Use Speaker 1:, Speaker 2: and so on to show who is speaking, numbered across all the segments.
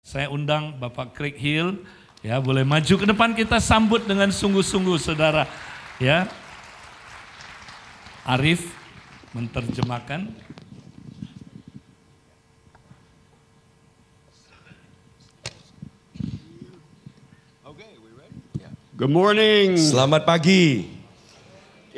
Speaker 1: Saya undang Bapak Craig Hill, ya boleh maju ke depan, kita sambut dengan sungguh-sungguh saudara. Ya, Arif menerjemahkan.
Speaker 2: Good morning.
Speaker 3: Selamat pagi.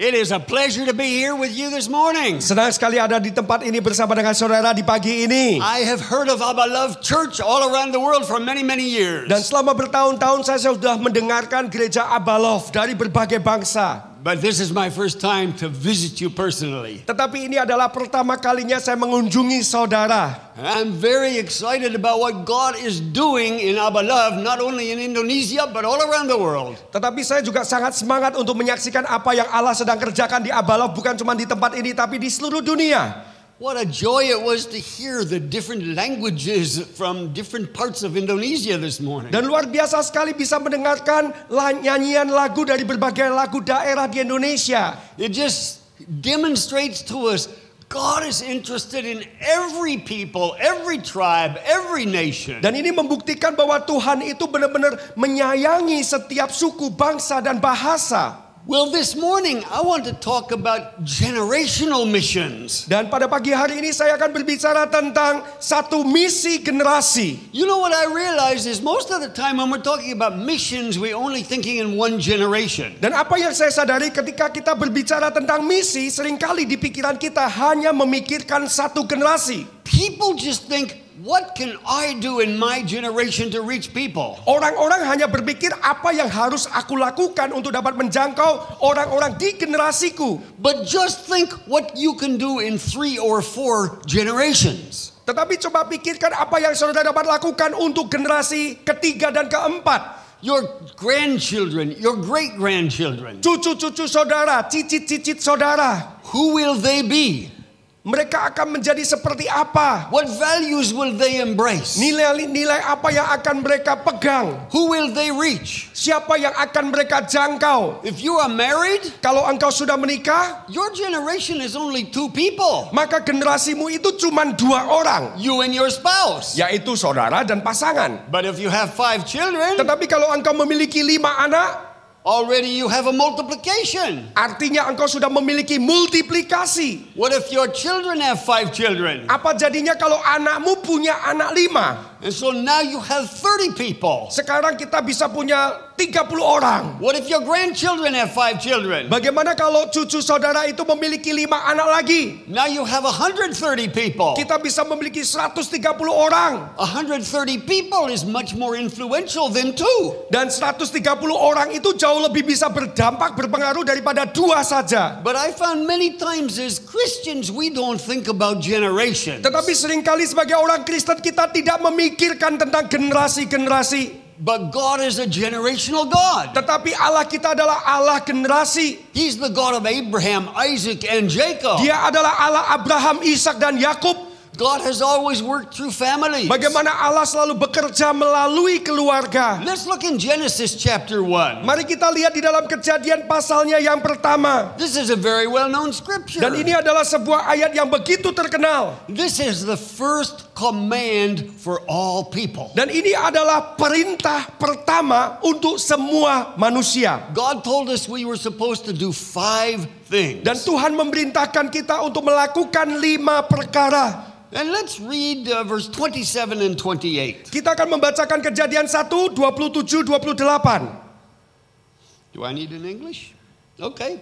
Speaker 2: It is a pleasure to be here with you this morning.
Speaker 3: Senang sekali ada di tempat ini bersama dengan saudara di pagi ini.
Speaker 2: I have heard of Abba Love Church all around the world for many years.
Speaker 3: Dan selama bertahun-tahun saya sudah mendengarkan gereja Abba Love dari berbagai bangsa.
Speaker 2: But this is my first time to visit you personally.
Speaker 3: Tetapi ini adalah pertama kalinya saya mengunjungi saudara.
Speaker 2: And I'm very excited about what God is doing in Abba Love, not only in Indonesia but all around the world.
Speaker 3: Tetapi saya juga sangat semangat untuk menyaksikan apa yang Allah sedang kerjakan di Abba Love, bukan cuma di tempat ini tapi di seluruh dunia.
Speaker 2: What a joy it was to hear the different languages from different parts of Indonesia this morning.
Speaker 3: Dan luar biasa sekali bisa mendengarkan nyanyian lagu dari berbagai lagu daerah di Indonesia.
Speaker 2: It just demonstrates to us God is interested in every people, every tribe, every nation.
Speaker 3: Dan ini membuktikan bahwa Tuhan itu benar-benar menyayangi setiap suku, bangsa, dan bahasa.
Speaker 2: Well, this morning I want to talk about generational missions.
Speaker 3: Dan pada pagi hari ini saya akan berbicara tentang satu misi generasi.
Speaker 2: You know what I realize is most of the time when we're talking about missions, we're only thinking in one generation.
Speaker 3: Dan apa yang saya sadari ketika kita berbicara tentang misi, seringkali di pikiran kita hanya memikirkan satu generasi.
Speaker 2: People just think, what can I do in my generation to reach people?
Speaker 3: Orang-orang hanya berpikir apa yang harus aku lakukan untuk dapat menjangkau orang-orang di generasiku.
Speaker 2: But just think what you can do in 3 or 4 generations.
Speaker 3: Tetapi coba pikirkan apa yang saudara dapat lakukan untuk generasi ketiga dan keempat.
Speaker 2: Your grandchildren, your great-grandchildren.
Speaker 3: Cucu-cucu saudara, cicit-cicit saudara.
Speaker 2: Who will they be?
Speaker 3: Mereka akan menjadi seperti apa?
Speaker 2: What values will they embrace?
Speaker 3: Nilai-nilai apa yang akan mereka pegang?
Speaker 2: Who will they reach?
Speaker 3: Siapa yang akan mereka jangkau?
Speaker 2: If you are married,
Speaker 3: Kalau engkau sudah menikah,
Speaker 2: your generation is only 2 people.
Speaker 3: maka generasimu itu cuma 2 orang,
Speaker 2: You and your spouse.
Speaker 3: yaitu saudara dan pasangan.
Speaker 2: But if you have 5 children,
Speaker 3: Tetapi kalau engkau memiliki 5 anak,
Speaker 2: already you have a multiplication.
Speaker 3: artinya engkau sudah memiliki multiplikasi.
Speaker 2: What if your children have 5 children?
Speaker 3: Apa jadinya kalau anakmu punya anak 5?
Speaker 2: And so now you have 30 people.
Speaker 3: Sekarang kita bisa punya 30 orang.
Speaker 2: What if your grandchildren have 5 children?
Speaker 3: Bagaimana kalau cucu saudara itu memiliki 5 anak lagi?
Speaker 2: Now you have 130 people.
Speaker 3: Kita bisa memiliki 130 orang.
Speaker 2: 130 people is much more influential than 2.
Speaker 3: Dan 130 orang itu jauh lebih bisa berdampak, berpengaruh daripada 2 saja.
Speaker 2: But I found many times as Christians we don't think about generations.
Speaker 3: Tetapi seringkali sebagai orang Kristen kita tidak memikirkan tentang generasi-generasi.
Speaker 2: But God is a generational God.
Speaker 3: Tetapi Allah kita adalah Allah generasi.
Speaker 2: He's the God of Abraham, Isaac, and Jacob.
Speaker 3: Dia adalah Allah Abraham, Ishak, dan Yakub.
Speaker 2: God has always worked through families.
Speaker 3: Bagaimana Allah selalu bekerja melalui keluarga.
Speaker 2: Let's look in Genesis chapter 1.
Speaker 3: Mari kita lihat di dalam Kejadian pasalnya yang pertama.
Speaker 2: This is a very well-known scripture.
Speaker 3: Dan ini adalah sebuah ayat yang begitu terkenal.
Speaker 2: This is the first command for all people.
Speaker 3: Dan ini adalah perintah pertama untuk semua manusia.
Speaker 2: God told us we were supposed to do 5 things.
Speaker 3: Dan Tuhan memerintahkan kita untuk melakukan 5 perkara.
Speaker 2: And let's read verse 27 and 28.
Speaker 3: Kita akan membacakan Kejadian 1, 27, 28.
Speaker 2: Do I need an English? Okay.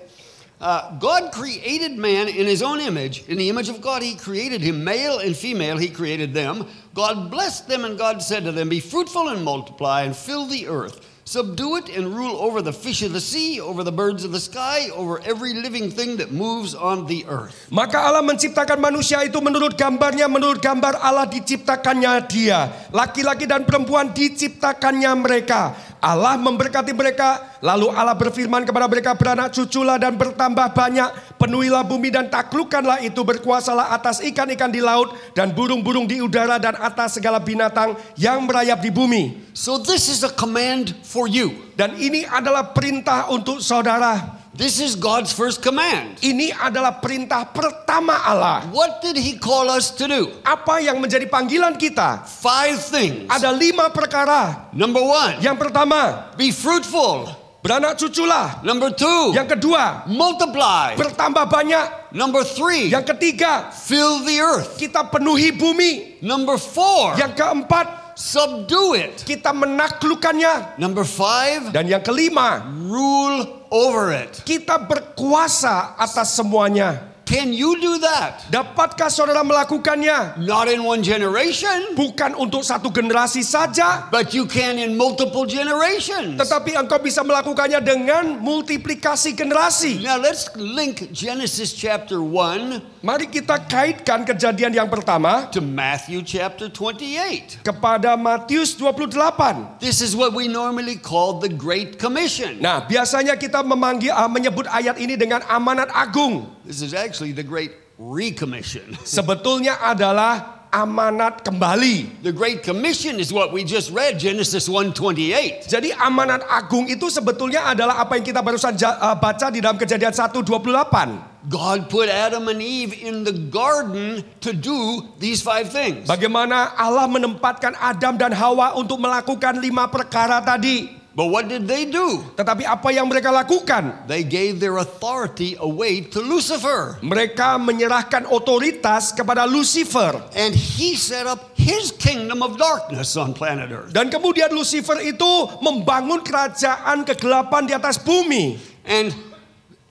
Speaker 2: God created man in his own image. In the image of God he created him. Male and female he created them. God blessed them and God said to them, be fruitful and multiply and fill the earth. Subdue it and rule over the fish of the sea, over the birds of the sky, over every living thing that moves on the earth.
Speaker 3: Maka Allah menciptakan manusia itu menurut gambarnya, menurut gambar Allah diciptakannya dia. Laki-laki dan perempuan diciptakannya mereka. Allah memberkati mereka, lalu Allah berfirman kepada mereka, beranak cuculah dan bertambah banyak, penuhilah bumi dan taklukkanlah itu, berkuasalah atas ikan-ikan di laut dan burung-burung di udara dan atas segala binatang yang merayap di bumi.
Speaker 2: So this is a command for you.
Speaker 3: Dan ini adalah perintah untuk saudara.
Speaker 2: This is God's first command.
Speaker 3: Ini adalah perintah pertama Allah.
Speaker 2: What did he call us to do?
Speaker 3: Apa yang menjadi panggilan kita?
Speaker 2: 5 things.
Speaker 3: Ada 5 perkara.
Speaker 2: Number 1,
Speaker 3: Yang pertama,
Speaker 2: be fruitful.
Speaker 3: beranak cuculah.
Speaker 2: Number 2,
Speaker 3: Yang kedua,
Speaker 2: multiply.
Speaker 3: bertambah banyak.
Speaker 2: Number 3,
Speaker 3: Yang ketiga,
Speaker 2: fill the earth.
Speaker 3: kita penuhi bumi.
Speaker 2: Number 4,
Speaker 3: Yang keempat,
Speaker 2: subdue it.
Speaker 3: kita menaklukkannya.
Speaker 2: Number 5,
Speaker 3: Dan yang kelima,
Speaker 2: rule over it.
Speaker 3: kita berkuasa atas semuanya.
Speaker 2: Can you do that?
Speaker 3: Dapatkah saudara melakukannya?
Speaker 2: Not in one generation,
Speaker 3: Bukan untuk satu generasi saja,
Speaker 2: but you can in multiple generations.
Speaker 3: tetapi engkau bisa melakukannya dengan multiplikasi generasi.
Speaker 2: Now let's link Genesis chapter 1
Speaker 3: Mari kita kaitkan kejadian yang pertama
Speaker 2: to Matthew chapter 28.
Speaker 3: kepada Matius 28.
Speaker 2: This is what we normally call the Great Commission.
Speaker 3: Nah, biasanya kita menyebut ayat ini dengan amanat agung.
Speaker 2: This is actually the Great Recommission.
Speaker 3: Sebetulnya adalah amanat kembali.
Speaker 2: The Great Commission is what we just read, Genesis 1:28.
Speaker 3: Jadi amanat agung itu sebetulnya adalah apa yang kita barusan baca di dalam Kejadian 1:28.
Speaker 2: God put Adam and Eve in the garden to do these 5 things.
Speaker 3: Bagaimana Allah menempatkan Adam dan Hawa untuk melakukan 5 perkara tadi.
Speaker 2: But what did they do?
Speaker 3: Tetapi apa yang mereka lakukan?
Speaker 2: They gave their authority away to Lucifer.
Speaker 3: Mereka menyerahkan otoritas kepada Lucifer.
Speaker 2: And he set up his kingdom of darkness on planet Earth.
Speaker 3: Dan kemudian Lucifer itu membangun kerajaan kegelapan di atas bumi.
Speaker 2: And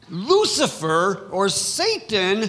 Speaker 2: Lucifer or Satan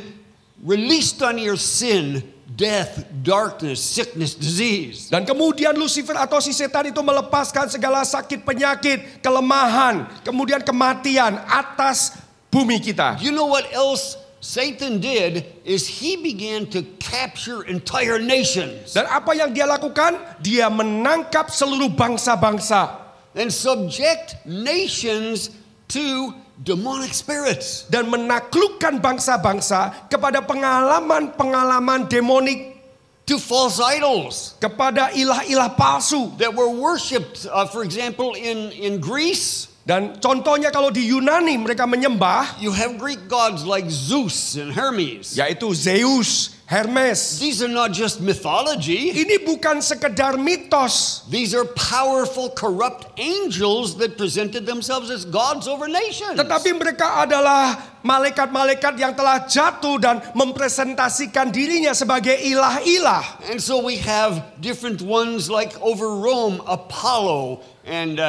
Speaker 2: released on your sin, death, darkness, sickness, disease.
Speaker 3: Dan kemudian Lucifer atau si setan itu melepaskan segala sakit, penyakit, kelemahan, kemudian kematian atas bumi kita.
Speaker 2: You know what else Satan did is he began to capture entire nations
Speaker 3: Dan apa yang dia lakukan? Dia menangkap seluruh bangsa-bangsa
Speaker 2: and subject nations to demonic spirits.
Speaker 3: dan menaklukkan bangsa-bangsa kepada pengalaman-pengalaman demonik,
Speaker 2: To false idols
Speaker 3: kepada ilah-ilah palsu.
Speaker 2: that were worshipped, for example, in Greece.
Speaker 3: Dan contohnya kalau di Yunani mereka menyembah,
Speaker 2: You have Greek gods like Zeus and Hermes.
Speaker 3: yaitu Zeus, Hermes.
Speaker 2: These are not just mythology.
Speaker 3: Ini bukan sekedar mitos.
Speaker 2: These are powerful, corrupt angels that presented themselves as gods over nations.
Speaker 3: Tetapi mereka adalah malaikat-malaikat yang telah jatuh dan mempresentasikan dirinya sebagai ilah-ilah.
Speaker 2: And so we have different ones like over Rome, Apollo and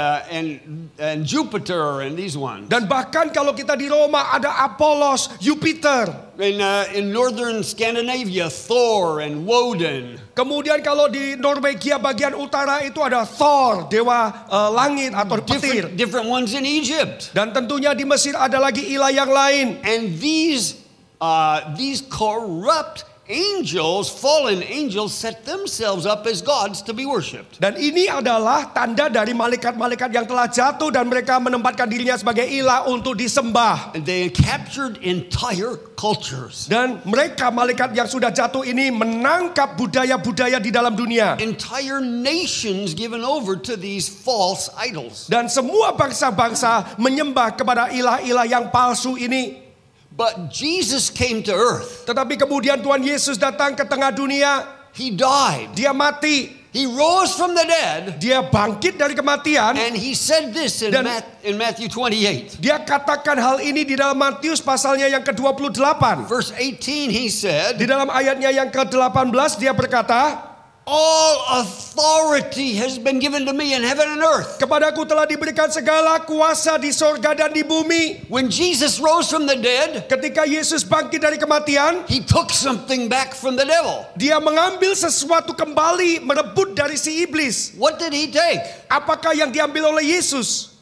Speaker 2: Jupiter and these ones.
Speaker 3: Dan bahkan kalau kita di Roma ada Apollos, Jupiter.
Speaker 2: In northern Scandinavia, Thor and Woden.
Speaker 3: Kemudian kalau di Norwegia bagian utara itu ada Thor, dewa langit atau petir.
Speaker 2: Different ones in Egypt.
Speaker 3: Dan tentunya di Mesir ada lagi ilah yang lain.
Speaker 2: And these corrupt angels, fallen angels, set themselves up as gods to be worshipped.
Speaker 3: Dan ini adalah tanda dari malaikat-malaikat yang telah jatuh dan mereka menempatkan dirinya sebagai ilah untuk disembah.
Speaker 2: And they captured entire cultures.
Speaker 3: Dan mereka malaikat yang sudah jatuh ini menangkap budaya-budaya di dalam dunia.
Speaker 2: Entire nations given over to these false idols.
Speaker 3: Dan semua bangsa-bangsa menyembah kepada ilah-ilah yang palsu ini.
Speaker 2: But Jesus came to earth.
Speaker 3: Tetapi kemudian Tuhan Yesus datang ke tengah dunia.
Speaker 2: He died.
Speaker 3: Dia mati.
Speaker 2: He rose from the dead.
Speaker 3: Dia bangkit dari kematian.
Speaker 2: And he said this in Matthew 28.
Speaker 3: Dia katakan hal ini di dalam Matius pasalnya yang ke-28.
Speaker 2: Verse 18 he said,
Speaker 3: Di dalam ayatnya yang ke-18 dia berkata,
Speaker 2: all authority has been given to me in heaven and earth.
Speaker 3: Kepadaku telah diberikan segala kuasa di sorga dan di bumi.
Speaker 2: When Jesus rose from the dead,
Speaker 3: Ketika Yesus bangkit dari kematian,
Speaker 2: he took something back from the devil.
Speaker 3: dia mengambil sesuatu kembali, merebut dari si iblis.
Speaker 2: What did he take?
Speaker 3: Apakah yang diambil oleh Yesus?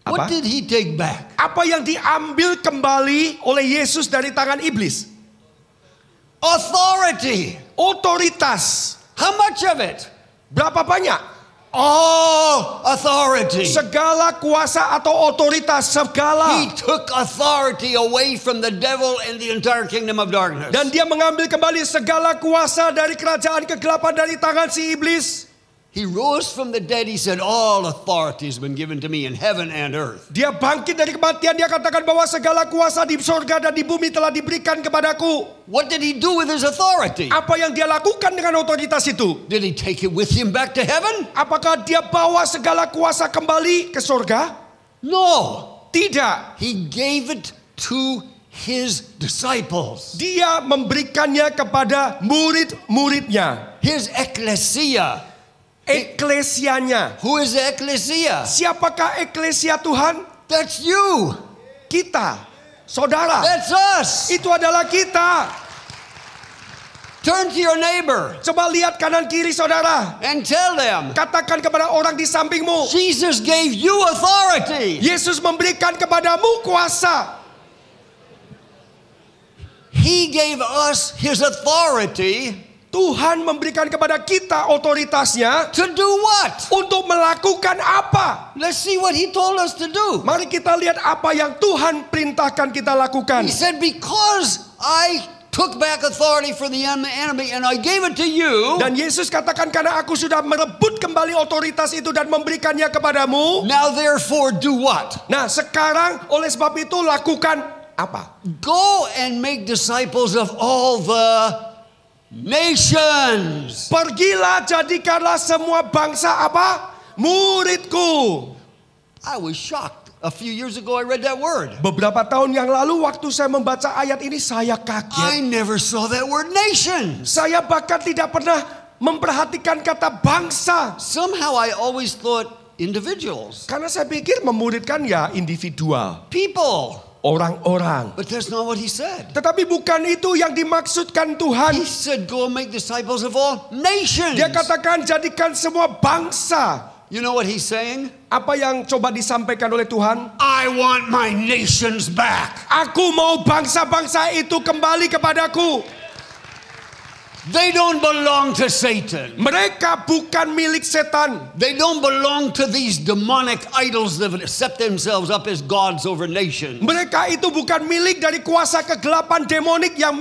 Speaker 2: What did he take back?
Speaker 3: Apa yang diambil kembali oleh Yesus dari tangan iblis?
Speaker 2: Authority.
Speaker 3: Otoritas.
Speaker 2: How much of it?
Speaker 3: Berapa banyak?
Speaker 2: All authority.
Speaker 3: Segala kuasa atau otoritas, segala.
Speaker 2: He took authority away from the devil and the entire kingdom of darkness.
Speaker 3: Dan dia mengambil kembali segala kuasa dari kerajaan kegelapan dari tangan si iblis.
Speaker 2: He rose from the dead. He said, all authority has been given to me in heaven and earth.
Speaker 3: Dia bangkit dari kematian, dia katakan bahwa segala kuasa di surga dan di bumi telah diberikan kepadaku.
Speaker 2: What did he do with his authority?
Speaker 3: Apa yang dia lakukan dengan otoritas itu?
Speaker 2: Did he take it with him back to heaven?
Speaker 3: Apakah dia bawa segala kuasa kembali ke surga?
Speaker 2: No.
Speaker 3: Tidak.
Speaker 2: He gave it to his disciples.
Speaker 3: Dia memberikannya kepada murid-muridnya.
Speaker 2: His ecclesia.
Speaker 3: Eklesianya.
Speaker 2: Who is the ecclesia?
Speaker 3: Siapakah eklesia Tuhan?
Speaker 2: That's you.
Speaker 3: Kita, saudara.
Speaker 2: That's us.
Speaker 3: Itu adalah kita.
Speaker 2: Turn to your neighbor
Speaker 3: Coba lihat kanan kiri saudara.
Speaker 2: and tell them,
Speaker 3: Katakan kepada orang di sampingmu,
Speaker 2: Jesus gave you authority.
Speaker 3: Yesus memberikan kepadamu kuasa.
Speaker 2: He gave us his authority
Speaker 3: Tuhan memberikan kepada kita otoritasnya
Speaker 2: to do what?
Speaker 3: untuk melakukan apa?
Speaker 2: Let's see what he told us to do.
Speaker 3: Mari kita lihat apa yang Tuhan perintahkan kita lakukan.
Speaker 2: He said, because I took back authority for the enemy and I gave it to you,
Speaker 3: Dan Yesus katakan karena aku sudah merebut kembali otoritas itu dan memberikannya kepadamu.
Speaker 2: now therefore do what?
Speaker 3: Nah sekarang oleh sebab itu lakukan apa?
Speaker 2: Go and make disciples of all the nations.
Speaker 3: Pergilah jadikanlah semua bangsa apa? Muridku.
Speaker 2: I was shocked. A few years ago I read that word.
Speaker 3: Beberapa tahun yang lalu waktu saya membaca ayat ini saya
Speaker 2: I
Speaker 3: kaget.
Speaker 2: never saw that word nations.
Speaker 3: Saya bahkan tidak pernah memperhatikan kata bangsa.
Speaker 2: Somehow I always thought individuals,
Speaker 3: Karena saya pikir memuridkan ya individual.
Speaker 2: people.
Speaker 3: Orang-orang.
Speaker 2: But that's not what he said.
Speaker 3: Tetapi bukan itu yang dimaksudkan Tuhan.
Speaker 2: He said, go and make disciples of all nations.
Speaker 3: Dia katakan jadikan semua bangsa.
Speaker 2: You know what he's saying?
Speaker 3: Apa yang coba disampaikan oleh Tuhan?
Speaker 2: I want my nations back.
Speaker 3: Aku mau bangsa-bangsa itu kembali kepadaku.
Speaker 2: They don't belong to Satan.
Speaker 3: Mereka bukan milik setan.
Speaker 2: They don't belong to these demonic idols that set themselves up as gods over nations.
Speaker 3: Mereka itu bukan milik dari kuasa kegelapan demonik yang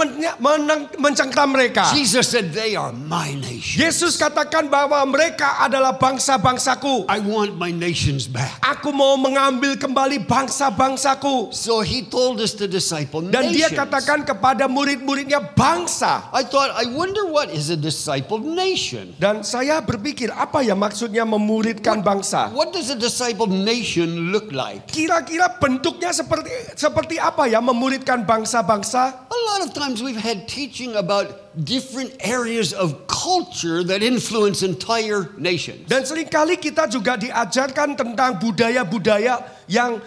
Speaker 3: mencengkram mereka.
Speaker 2: Jesus said, they are my nation.
Speaker 3: Yesus katakan bahwa mereka adalah bangsa-bangsaku.
Speaker 2: I want my nations back.
Speaker 3: Aku mau mengambil kembali bangsa-bangsaku.
Speaker 2: So he told us to disciple
Speaker 3: Dan dia
Speaker 2: nations.
Speaker 3: katakan kepada murid-muridnya bangsa.
Speaker 2: I thought, I wonder what is a discipled nation?
Speaker 3: Dan saya berpikir apa ya maksudnya memuridkan bangsa?
Speaker 2: What does a discipled nation look like?
Speaker 3: Kira-kira bentuknya seperti apa ya memuridkan bangsa-bangsa?
Speaker 2: A lot of times we've had teaching about different areas of culture that influence entire nations.
Speaker 3: Dan seringkali kita juga diajarkan tentang budaya-budaya yang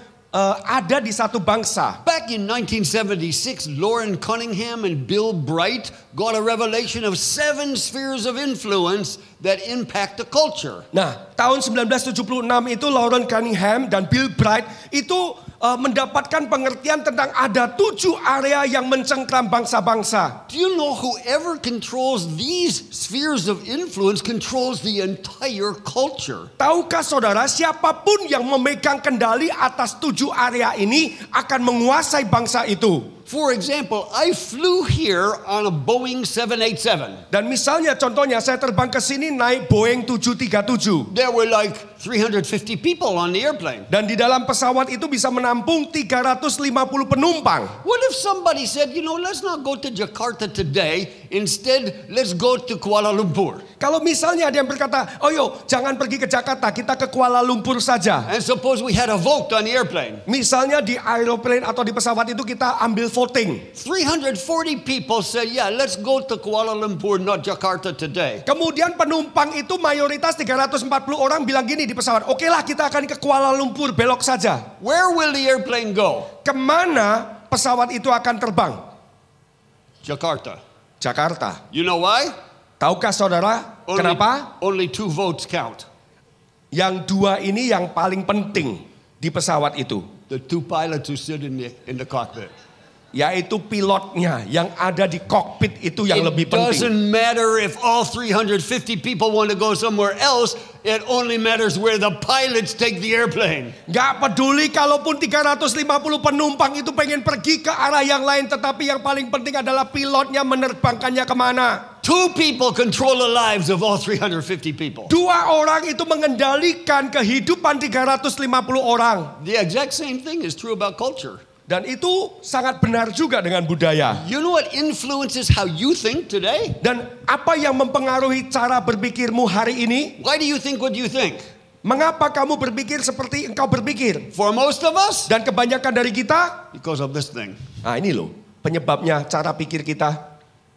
Speaker 3: ada di satu bangsa.
Speaker 2: Back in 1976, Lauren Cunningham and Bill Bright got a revelation of 7 spheres of influence that impact the culture.
Speaker 3: Nah, tahun 1976 itu Lauren Cunningham dan Bill Bright itu mendapatkan pengertian tentang ada 7 area yang mencengkram bangsa-bangsa.
Speaker 2: Do you know whoever controls these spheres of influence controls the entire culture?
Speaker 3: Tahukah saudara, siapapun yang memegang kendali atas 7 area ini akan menguasai bangsa itu.
Speaker 2: For example, I flew here on a Boeing 787.
Speaker 3: Dan misalnya contohnya saya terbang ke sini naik Boeing 737.
Speaker 2: There were like 350 people on the airplane.
Speaker 3: Dan di dalam pesawat itu bisa menampung 350 penumpang.
Speaker 2: What if somebody said, you know, let's not go to Jakarta today. Instead, let's go to Kuala Lumpur.
Speaker 3: Kalau misalnya ada yang berkata, oh yo jangan pergi ke Jakarta, kita ke Kuala Lumpur saja.
Speaker 2: And suppose we had a vote on the airplane.
Speaker 3: Misalnya di aeroplane atau di pesawat itu kita ambil voting.
Speaker 2: 340 people said, yeah, let's go to Kuala Lumpur, not Jakarta today.
Speaker 3: Kemudian penumpang itu mayoritas 340 orang bilang gini di pesawat, oke lah kita akan ke Kuala Lumpur, belok saja.
Speaker 2: Where will the airplane go?
Speaker 3: Kemana pesawat itu akan terbang?
Speaker 2: Jakarta.
Speaker 3: Jakarta.
Speaker 2: You know why?
Speaker 3: Tahukah saudara kenapa?
Speaker 2: Only 2 votes count.
Speaker 3: Yang 2 ini yang paling penting di pesawat itu.
Speaker 2: The 2 pilots who sit in the cockpit.
Speaker 3: Yaitu pilotnya yang ada di kokpit itu yang lebih
Speaker 2: It
Speaker 3: penting.
Speaker 2: doesn't matter if all 350 people want to go somewhere else. It only matters where the pilots take the airplane.
Speaker 3: Gak peduli kalaupun 350 penumpang itu pengen pergi ke arah yang lain. Tetapi yang paling penting adalah pilotnya menerbangkannya kemana.
Speaker 2: Two people control the lives of all 350 people.
Speaker 3: Dua orang itu mengendalikan kehidupan 350 orang.
Speaker 2: The exact same thing is true about culture.
Speaker 3: Dan itu sangat benar juga dengan budaya.
Speaker 2: You know what influences how you think today?
Speaker 3: Dan apa yang mempengaruhi cara berpikirmu hari ini?
Speaker 2: Why do you think what you think?
Speaker 3: Mengapa kamu berpikir seperti engkau berpikir?
Speaker 2: For most of us,
Speaker 3: Dan kebanyakan dari kita,
Speaker 2: because of this thing.
Speaker 3: nah ini loh penyebabnya cara pikir kita.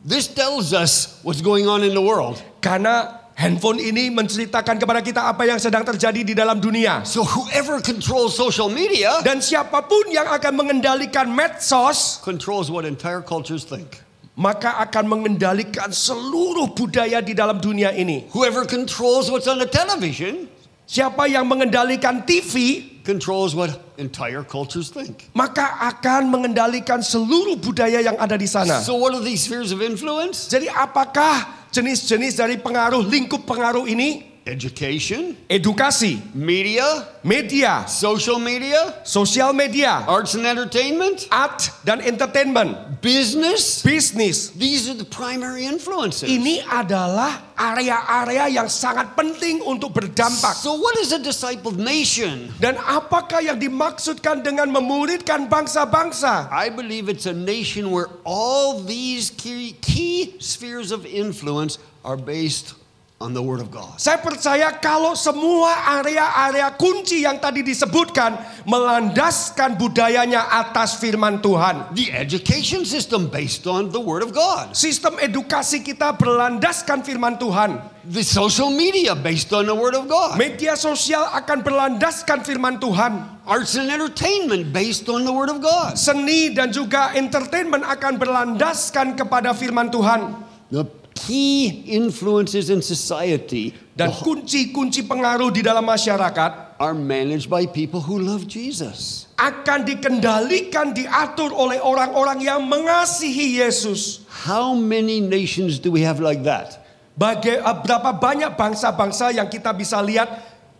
Speaker 2: This tells us what's going on in the world.
Speaker 3: Karena handphone ini menceritakan kepada kita apa yang sedang terjadi di dalam dunia.
Speaker 2: So whoever controls social media
Speaker 3: Dan siapapun yang akan mengendalikan medsos,
Speaker 2: controls what entire cultures think.
Speaker 3: maka akan mengendalikan seluruh budaya di dalam dunia ini.
Speaker 2: Whoever controls what's on the television
Speaker 3: Siapa yang mengendalikan TV,
Speaker 2: controls what entire cultures think.
Speaker 3: maka akan mengendalikan seluruh budaya yang ada di sana.
Speaker 2: So what are these spheres of influence?
Speaker 3: Jadi apakah jenis-jenis dari pengaruh, lingkup pengaruh ini?
Speaker 2: Education,
Speaker 3: Edukasi,
Speaker 2: media,
Speaker 3: media,
Speaker 2: social media,
Speaker 3: sosial media,
Speaker 2: arts and entertainment,
Speaker 3: art dan entertainment,
Speaker 2: business.
Speaker 3: bisnis.
Speaker 2: These are the primary influences.
Speaker 3: Ini adalah area-area yang sangat penting untuk berdampak.
Speaker 2: So what is a discipled nation?
Speaker 3: Dan apakah yang dimaksudkan dengan memuridkan bangsa-bangsa?
Speaker 2: I believe it's a nation where all these key spheres of influence are based on the Word of God.
Speaker 3: Saya percaya kalau semua area-area kunci yang tadi disebutkan melandaskan budayanya atas firman Tuhan.
Speaker 2: The education system based on the Word of God.
Speaker 3: Sistem edukasi kita berlandaskan firman Tuhan.
Speaker 2: The social media based on the Word of God.
Speaker 3: Media sosial akan berlandaskan firman Tuhan.
Speaker 2: Arts and entertainment based on the Word of God.
Speaker 3: Seni dan juga entertainment akan berlandaskan kepada firman Tuhan.
Speaker 2: The key influences in society
Speaker 3: Dan kunci-kunci pengaruh di dalam masyarakat
Speaker 2: are managed by people who love Jesus.
Speaker 3: akan dikendalikan, diatur oleh orang-orang yang mengasihi Yesus.
Speaker 2: How many nations do we have like that?
Speaker 3: Berapa banyak bangsa-bangsa yang kita bisa lihat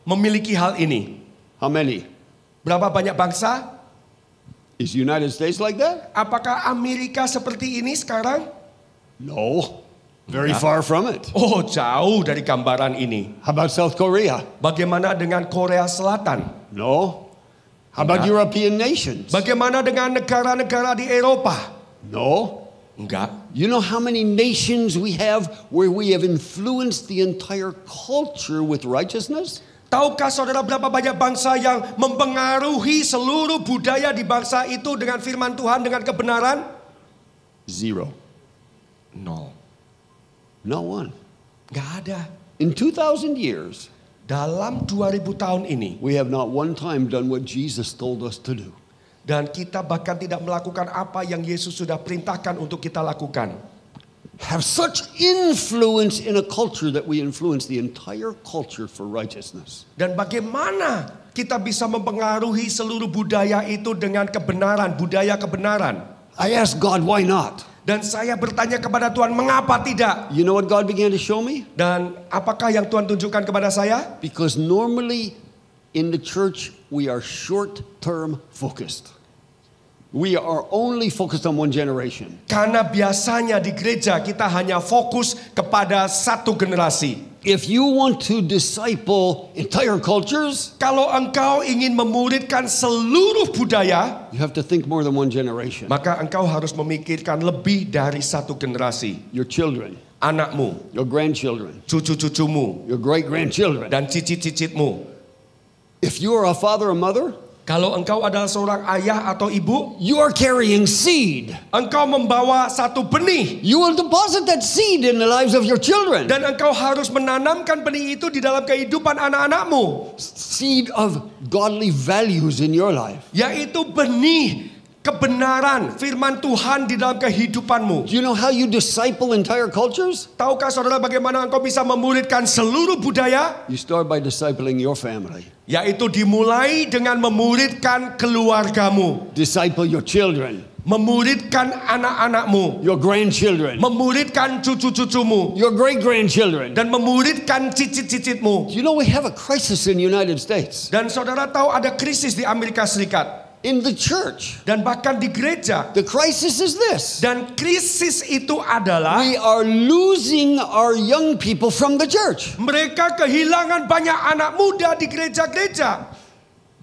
Speaker 3: memiliki hal ini?
Speaker 2: How many?
Speaker 3: Berapa banyak bangsa?
Speaker 2: Is the United States like that?
Speaker 3: Apakah Amerika seperti ini sekarang?
Speaker 2: No. Very far from it.
Speaker 3: Oh, jauh dari gambaran ini.
Speaker 2: How about South Korea?
Speaker 3: Bagaimana dengan Korea Selatan?
Speaker 2: No. How about European nations?
Speaker 3: Bagaimana dengan negara-negara di Eropa?
Speaker 2: No.
Speaker 3: Enggak.
Speaker 2: You know how many nations we have where we have influenced the entire culture with righteousness?
Speaker 3: Tahukah saudara berapa banyak bangsa yang mempengaruhi seluruh budaya di bangsa itu dengan firman Tuhan, dengan kebenaran?
Speaker 2: Zero.
Speaker 3: Nol.
Speaker 2: Not one.
Speaker 3: Enggak ada.
Speaker 2: In 2,000 years,
Speaker 3: Dalam 2000 tahun ini.
Speaker 2: we have not one time done what Jesus told us to do.
Speaker 3: Dan kita bahkan tidak melakukan apa yang Yesus sudah perintahkan untuk kita lakukan.
Speaker 2: Have such influence in a culture that we influence the entire culture for righteousness.
Speaker 3: Dan bagaimana kita bisa mempengaruhi seluruh budaya itu dengan kebenaran, budaya kebenaran.
Speaker 2: I asked God, why not?
Speaker 3: Dan saya bertanya kepada Tuhan, mengapa tidak?
Speaker 2: You know what God began to show me?
Speaker 3: Dan apakah yang Tuhan tunjukkan kepada saya?
Speaker 2: Because normally in the church we are short-term focused. We are only focused on one generation.
Speaker 3: Karena biasanya di gereja kita hanya fokus kepada satu generasi.
Speaker 2: If you want to disciple entire cultures,
Speaker 3: Kalau engkau ingin memuridkan seluruh budaya,
Speaker 2: you have to think more than one generation.
Speaker 3: maka engkau harus memikirkan lebih dari satu generasi.
Speaker 2: Your children,
Speaker 3: Anakmu,
Speaker 2: your grandchildren,
Speaker 3: cucu-cucumu,
Speaker 2: your great-grandchildren.
Speaker 3: dan cicit-cicitmu.
Speaker 2: If you are a father or mother,
Speaker 3: Kalau engkau adalah seorang ayah atau ibu,
Speaker 2: you are carrying seed.
Speaker 3: engkau membawa satu benih.
Speaker 2: You will deposit that seed in the lives of your children.
Speaker 3: Dan engkau harus menanamkan benih itu di dalam kehidupan anak-anakmu.
Speaker 2: Seed of godly values in your life.
Speaker 3: Yaitu benih kebenaran firman Tuhan di dalam kehidupanmu.
Speaker 2: Do you know how you disciple entire cultures?
Speaker 3: Tahukah saudara bagaimana engkau bisa memuridkan seluruh budaya?
Speaker 2: You start by discipling your family.
Speaker 3: Yaitu dimulai dengan memuridkan keluargamu.
Speaker 2: Disciple your children,
Speaker 3: Memuridkan anak-anakmu.
Speaker 2: your grandchildren,
Speaker 3: Memuridkan cucu-cucumu.
Speaker 2: your great-grandchildren.
Speaker 3: Dan memuridkan cicit-cicitmu.
Speaker 2: You know we have a crisis in the United States.
Speaker 3: Dan saudara tahu ada krisis di Amerika Serikat.
Speaker 2: in the church.
Speaker 3: Dan bahkan di gereja.
Speaker 2: The crisis is this.
Speaker 3: Dan krisis itu adalah
Speaker 2: We are losing our young people from the church.
Speaker 3: mereka kehilangan banyak anak muda di gereja-gereja.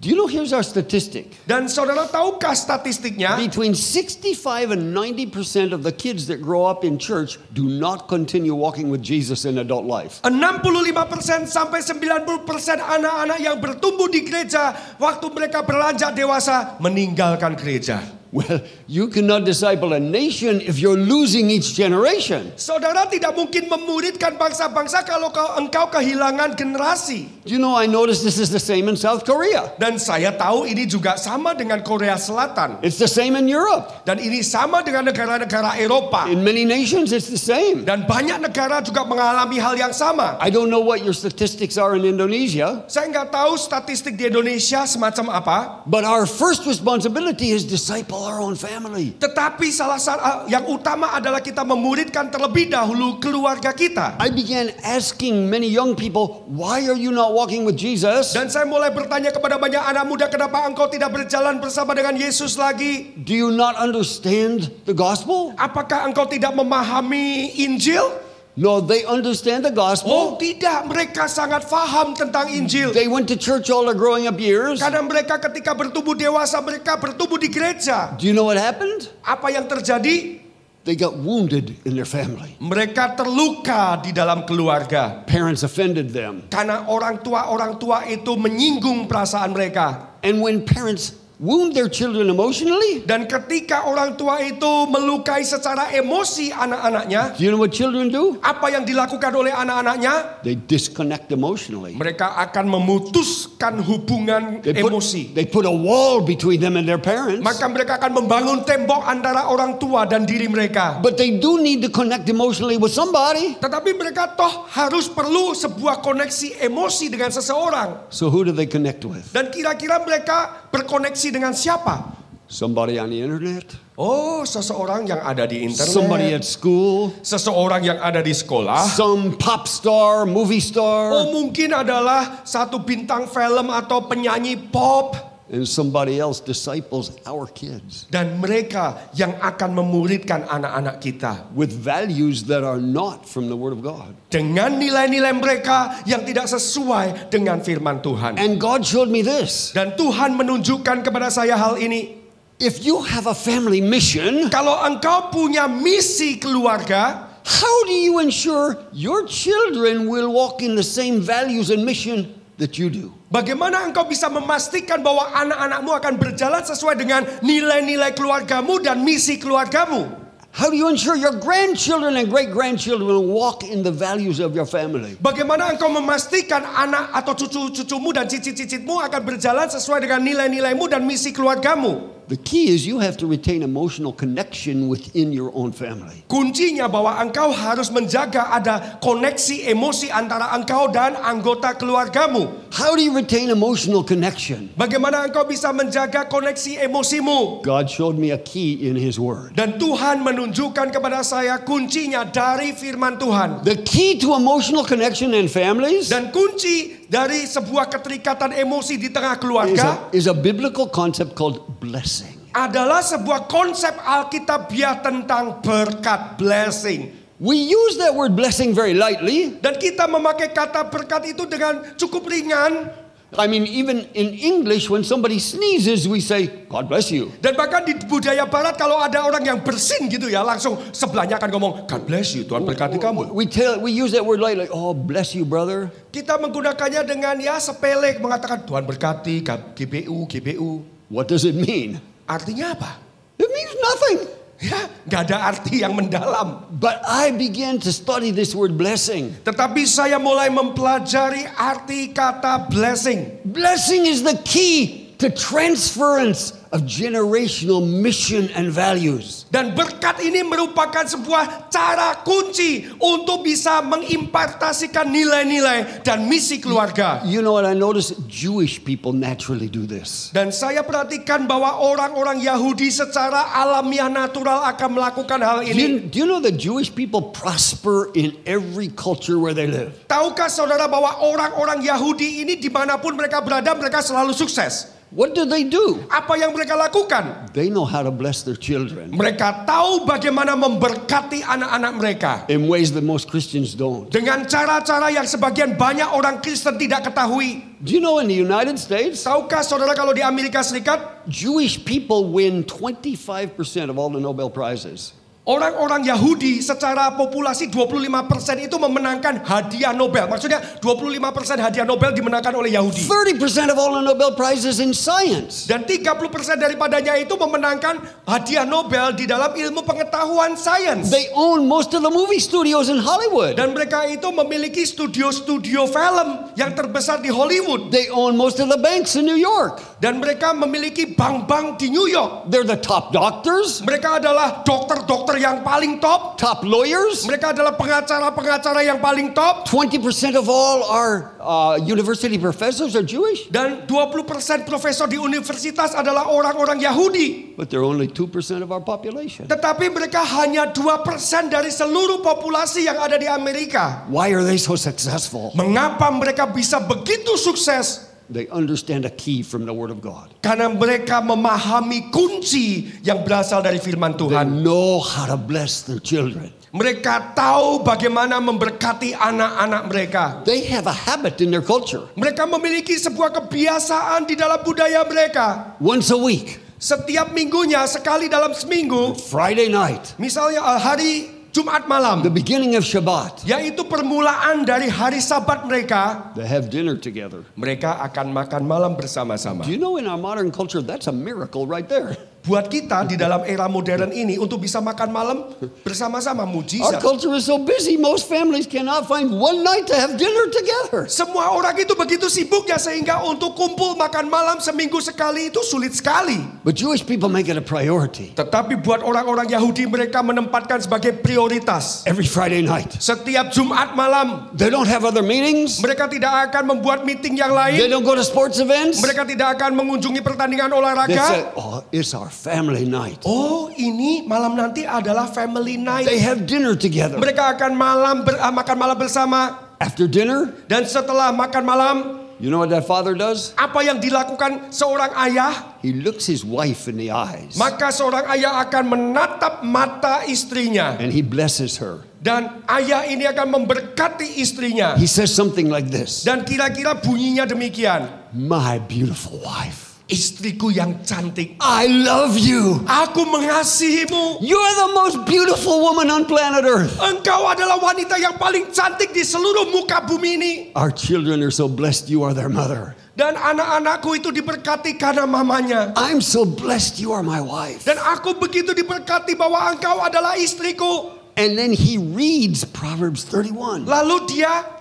Speaker 2: Do you know, here's our statistic.
Speaker 3: Dan saudara tahukah statistiknya?
Speaker 2: Between 65 and 90% of the kids that grow up in church do not continue walking with Jesus in adult life.
Speaker 3: 65% sampai 90% anak-anak yang bertumbuh di gereja waktu mereka beranjak dewasa meninggalkan gereja.
Speaker 2: Well, you cannot disciple a nation if you're losing each generation.
Speaker 3: Saudara tidak mungkin memuridkan bangsa-bangsa kalau engkau kehilangan generasi.
Speaker 2: Do you know, I noticed this is the same in South Korea.
Speaker 3: Dan saya tahu ini juga sama dengan Korea Selatan.
Speaker 2: It's the same in Europe.
Speaker 3: Dan ini sama dengan negara-negara Eropa.
Speaker 2: In many nations, it's the same.
Speaker 3: Dan banyak negara juga mengalami hal yang sama.
Speaker 2: I don't know what your statistics are in Indonesia.
Speaker 3: Saya nggak tahu statistik di Indonesia semacam apa.
Speaker 2: But our first responsibility is disciple our own family.
Speaker 3: Tetapi salah satu yang utama adalah kita memuridkan terlebih dahulu keluarga kita.
Speaker 2: I began asking many young people, why are you not walking with Jesus?
Speaker 3: Dan saya mulai bertanya kepada banyak anak muda, kenapa engkau tidak berjalan bersama dengan Yesus lagi?
Speaker 2: Do you not understand the gospel?
Speaker 3: Apakah engkau tidak memahami Injil?
Speaker 2: No, they understand the
Speaker 3: Oh
Speaker 2: gospel.
Speaker 3: tidak, mereka sangat faham tentang Injil.
Speaker 2: They went to church all their growing up years.
Speaker 3: Karena mereka ketika bertumbuh dewasa, mereka bertumbuh di gereja.
Speaker 2: Do you know what happened?
Speaker 3: Apa yang terjadi?
Speaker 2: They got wounded in their family.
Speaker 3: Mereka terluka di dalam keluarga.
Speaker 2: Parents offended them.
Speaker 3: Karena orang tua itu menyinggung perasaan mereka.
Speaker 2: And when parents wound their children emotionally,
Speaker 3: Dan ketika orang tua itu melukai secara emosi anak-anaknya,
Speaker 2: do you know what children do?
Speaker 3: apa yang dilakukan oleh anak-anaknya?
Speaker 2: They disconnect emotionally.
Speaker 3: Mereka akan memutuskan hubungan emosi.
Speaker 2: They put a wall between them and their parents.
Speaker 3: Maka mereka akan membangun tembok antara orang tua dan diri mereka.
Speaker 2: But they do need to connect emotionally with somebody.
Speaker 3: Tetapi mereka toh harus perlu sebuah koneksi emosi dengan seseorang.
Speaker 2: So who do they connect with?
Speaker 3: Dan kira-kira mereka berkoneksi dengan siapa?
Speaker 2: Somebody on the internet?
Speaker 3: Oh, seseorang yang ada di
Speaker 2: Somebody
Speaker 3: internet.
Speaker 2: at school?
Speaker 3: Seseorang yang ada di sekolah.
Speaker 2: Some pop star, movie
Speaker 3: Oh,
Speaker 2: star?
Speaker 3: mungkin adalah satu bintang film atau penyanyi pop.
Speaker 2: And somebody else disciples our kids
Speaker 3: Dan mereka yang akan memuridkan anak-anak kita
Speaker 2: with values that are not from the Word of God.
Speaker 3: dengan nilai-nilai mereka yang tidak sesuai dengan firman Tuhan.
Speaker 2: And God showed me this.
Speaker 3: Dan Tuhan menunjukkan kepada saya hal ini.
Speaker 2: If you have a family mission,
Speaker 3: Kalau engkau punya misi keluarga,
Speaker 2: how do you ensure your children will walk in the same values and mission that you do?
Speaker 3: bagaimana engkau bisa memastikan bahwa anak-anakmu akan berjalan sesuai dengan nilai-nilai keluargamu dan misi keluargamu?
Speaker 2: How do you ensure your grandchildren and great-grandchildren will walk in the values of your family?
Speaker 3: Bagaimana engkau memastikan anak atau cucu-cucumu dan cicit-cicitmu akan berjalan sesuai dengan nilai-nilaimu dan misi keluargamu?
Speaker 2: The key is you have to retain emotional connection within your own family.
Speaker 3: Kuncinya bahwa engkau harus menjaga ada koneksi emosi antara engkau dan anggota keluargamu.
Speaker 2: How do you retain emotional connection?
Speaker 3: Bagaimana engkau bisa menjaga koneksi emosimu?
Speaker 2: God showed me a key in His Word.
Speaker 3: Dan Tuhan menunjukkan kepada saya kuncinya dari firman Tuhan.
Speaker 2: The key to emotional connection in families
Speaker 3: Dan kunci dari sebuah keterikatan emosi di tengah keluarga
Speaker 2: is a biblical concept called blessing.
Speaker 3: adalah sebuah konsep Alkitabiah tentang berkat, blessing.
Speaker 2: We use that word blessing very lightly.
Speaker 3: Dan kita memakai kata berkat itu dengan cukup ringan.
Speaker 2: I mean, even in English, when somebody sneezes, we say, God bless you.
Speaker 3: Dan bahkan di budaya barat kalau ada orang yang bersin gitu ya, langsung sebelahnya akan ngomong, God bless you, Tuhan berkati kamu.
Speaker 2: We use that word lightly. Oh, bless you, brother.
Speaker 3: Kita menggunakannya dengan ya sepele, mengatakan Tuhan berkati, GBU.
Speaker 2: What does it mean?
Speaker 3: Artinya apa?
Speaker 2: It means nothing.
Speaker 3: Ya, nggak ada arti yang mendalam.
Speaker 2: But I began to study this word blessing.
Speaker 3: Tetapi saya mulai mempelajari arti kata blessing.
Speaker 2: Blessing is the key to transference of generational mission and values.
Speaker 3: Dan berkat ini merupakan sebuah cara kunci untuk bisa mengimpartasikan nilai-nilai dan misi keluarga.
Speaker 2: You know what I notice? Jewish people naturally do this.
Speaker 3: Dan saya perhatikan bahwa orang-orang Yahudi secara alamiah natural akan melakukan hal ini.
Speaker 2: Do you know that Jewish people prosper in every culture where they live?
Speaker 3: Tahukah saudara bahwa orang-orang Yahudi ini dimanapun mereka berada, mereka selalu sukses?
Speaker 2: What do?
Speaker 3: Apa yang mereka lakukan?
Speaker 2: They know how to bless their children
Speaker 3: Mereka tahu bagaimana memberkati anak-anak mereka.
Speaker 2: in ways that most Christians don't.
Speaker 3: Dengan cara-cara yang sebagian banyak orang Kristen tidak ketahui.
Speaker 2: Do you know in the United States,
Speaker 3: Tahukah saudara kalau di Amerika Serikat,
Speaker 2: Jewish people win 25% of all the Nobel Prizes?
Speaker 3: orang-orang Yahudi secara populasi 25% itu memenangkan hadiah Nobel. Maksudnya 25% hadiah Nobel dimenangkan oleh Yahudi.
Speaker 2: 30% of all the Nobel Prizes in science.
Speaker 3: Dan 30% daripadanya itu memenangkan hadiah Nobel di dalam ilmu pengetahuan sains.
Speaker 2: They own most of the movie studios in Hollywood.
Speaker 3: Dan mereka itu memiliki studio-studio film yang terbesar di Hollywood.
Speaker 2: They own most of the banks in New York.
Speaker 3: Dan mereka memiliki bank-bank di New York.
Speaker 2: They're the top doctors,
Speaker 3: Mereka adalah dokter-dokter yang paling top.
Speaker 2: top lawyers.
Speaker 3: Mereka adalah pengacara-pengacara yang paling top.
Speaker 2: 20% of all our university professors are Jewish,
Speaker 3: Dan 20% profesor di universitas adalah orang-orang Yahudi.
Speaker 2: but they're only 2% of our population.
Speaker 3: Tetapi mereka hanya 2% dari seluruh populasi yang ada di Amerika.
Speaker 2: Why are they so successful?
Speaker 3: Mengapa mereka bisa begitu sukses?
Speaker 2: They understand a key from the Word of God.
Speaker 3: Karena mereka memahami kunci yang berasal dari firman
Speaker 2: They
Speaker 3: Tuhan.
Speaker 2: know how to bless their children.
Speaker 3: Mereka tahu bagaimana memberkati anak-anak mereka.
Speaker 2: They have a habit in their culture.
Speaker 3: Mereka memiliki sebuah kebiasaan di dalam budaya mereka.
Speaker 2: Once a week,
Speaker 3: Setiap minggunya, sekali dalam seminggu,
Speaker 2: Friday night,
Speaker 3: misalnya hari Jumat malam,
Speaker 2: the beginning of Shabbat,
Speaker 3: yaitu permulaan dari hari Sabat mereka,
Speaker 2: they have dinner together.
Speaker 3: mereka akan makan malam bersama-sama.
Speaker 2: Do you know in our modern culture, that's a miracle right there.
Speaker 3: Buat kita di dalam era modern ini untuk bisa makan malam bersama-sama
Speaker 2: Our
Speaker 3: mujizat.
Speaker 2: culture is so busy, most families cannot find one night to have dinner together.
Speaker 3: Semua orang itu begitu sibuknya sehingga untuk kumpul makan malam seminggu sekali itu sulit sekali.
Speaker 2: But Jewish people make it a priority.
Speaker 3: Tetapi buat orang-orang Yahudi mereka menempatkan sebagai prioritas.
Speaker 2: Every Friday night,
Speaker 3: Setiap Jumat malam
Speaker 2: they don't have other meetings.
Speaker 3: mereka tidak akan membuat meeting yang
Speaker 2: They
Speaker 3: lain.
Speaker 2: don't go to sports events.
Speaker 3: Mereka tidak akan mengunjungi pertandingan
Speaker 2: They
Speaker 3: olahraga.
Speaker 2: say, oh, it's our family night.
Speaker 3: Oh, ini malam nanti adalah family night.
Speaker 2: They have dinner together.
Speaker 3: Mereka akan makan malam bersama.
Speaker 2: After dinner,
Speaker 3: Dan setelah makan malam,
Speaker 2: you know what that father does?
Speaker 3: apa yang dilakukan seorang ayah?
Speaker 2: He looks his wife in the eyes
Speaker 3: Maka seorang ayah akan menatap mata istrinya.
Speaker 2: and he blesses her.
Speaker 3: Dan ayah ini akan memberkati istrinya.
Speaker 2: He says something like this:
Speaker 3: Dan kira-kira bunyinya demikian.
Speaker 2: My beautiful wife,
Speaker 3: Istriku yang cantik,
Speaker 2: I love you.
Speaker 3: aku mengasihimu.
Speaker 2: You're the most beautiful woman on planet Earth.
Speaker 3: Engkau adalah wanita yang paling cantik di seluruh muka bumi ini.
Speaker 2: Our children are so blessed you are their mother.
Speaker 3: Dan anak-anakku itu diberkati karena mamanya.
Speaker 2: I'm so blessed you are my wife.
Speaker 3: Dan aku begitu diberkati bahwa engkau adalah istriku.
Speaker 2: And then he reads Proverbs 31
Speaker 3: Lalu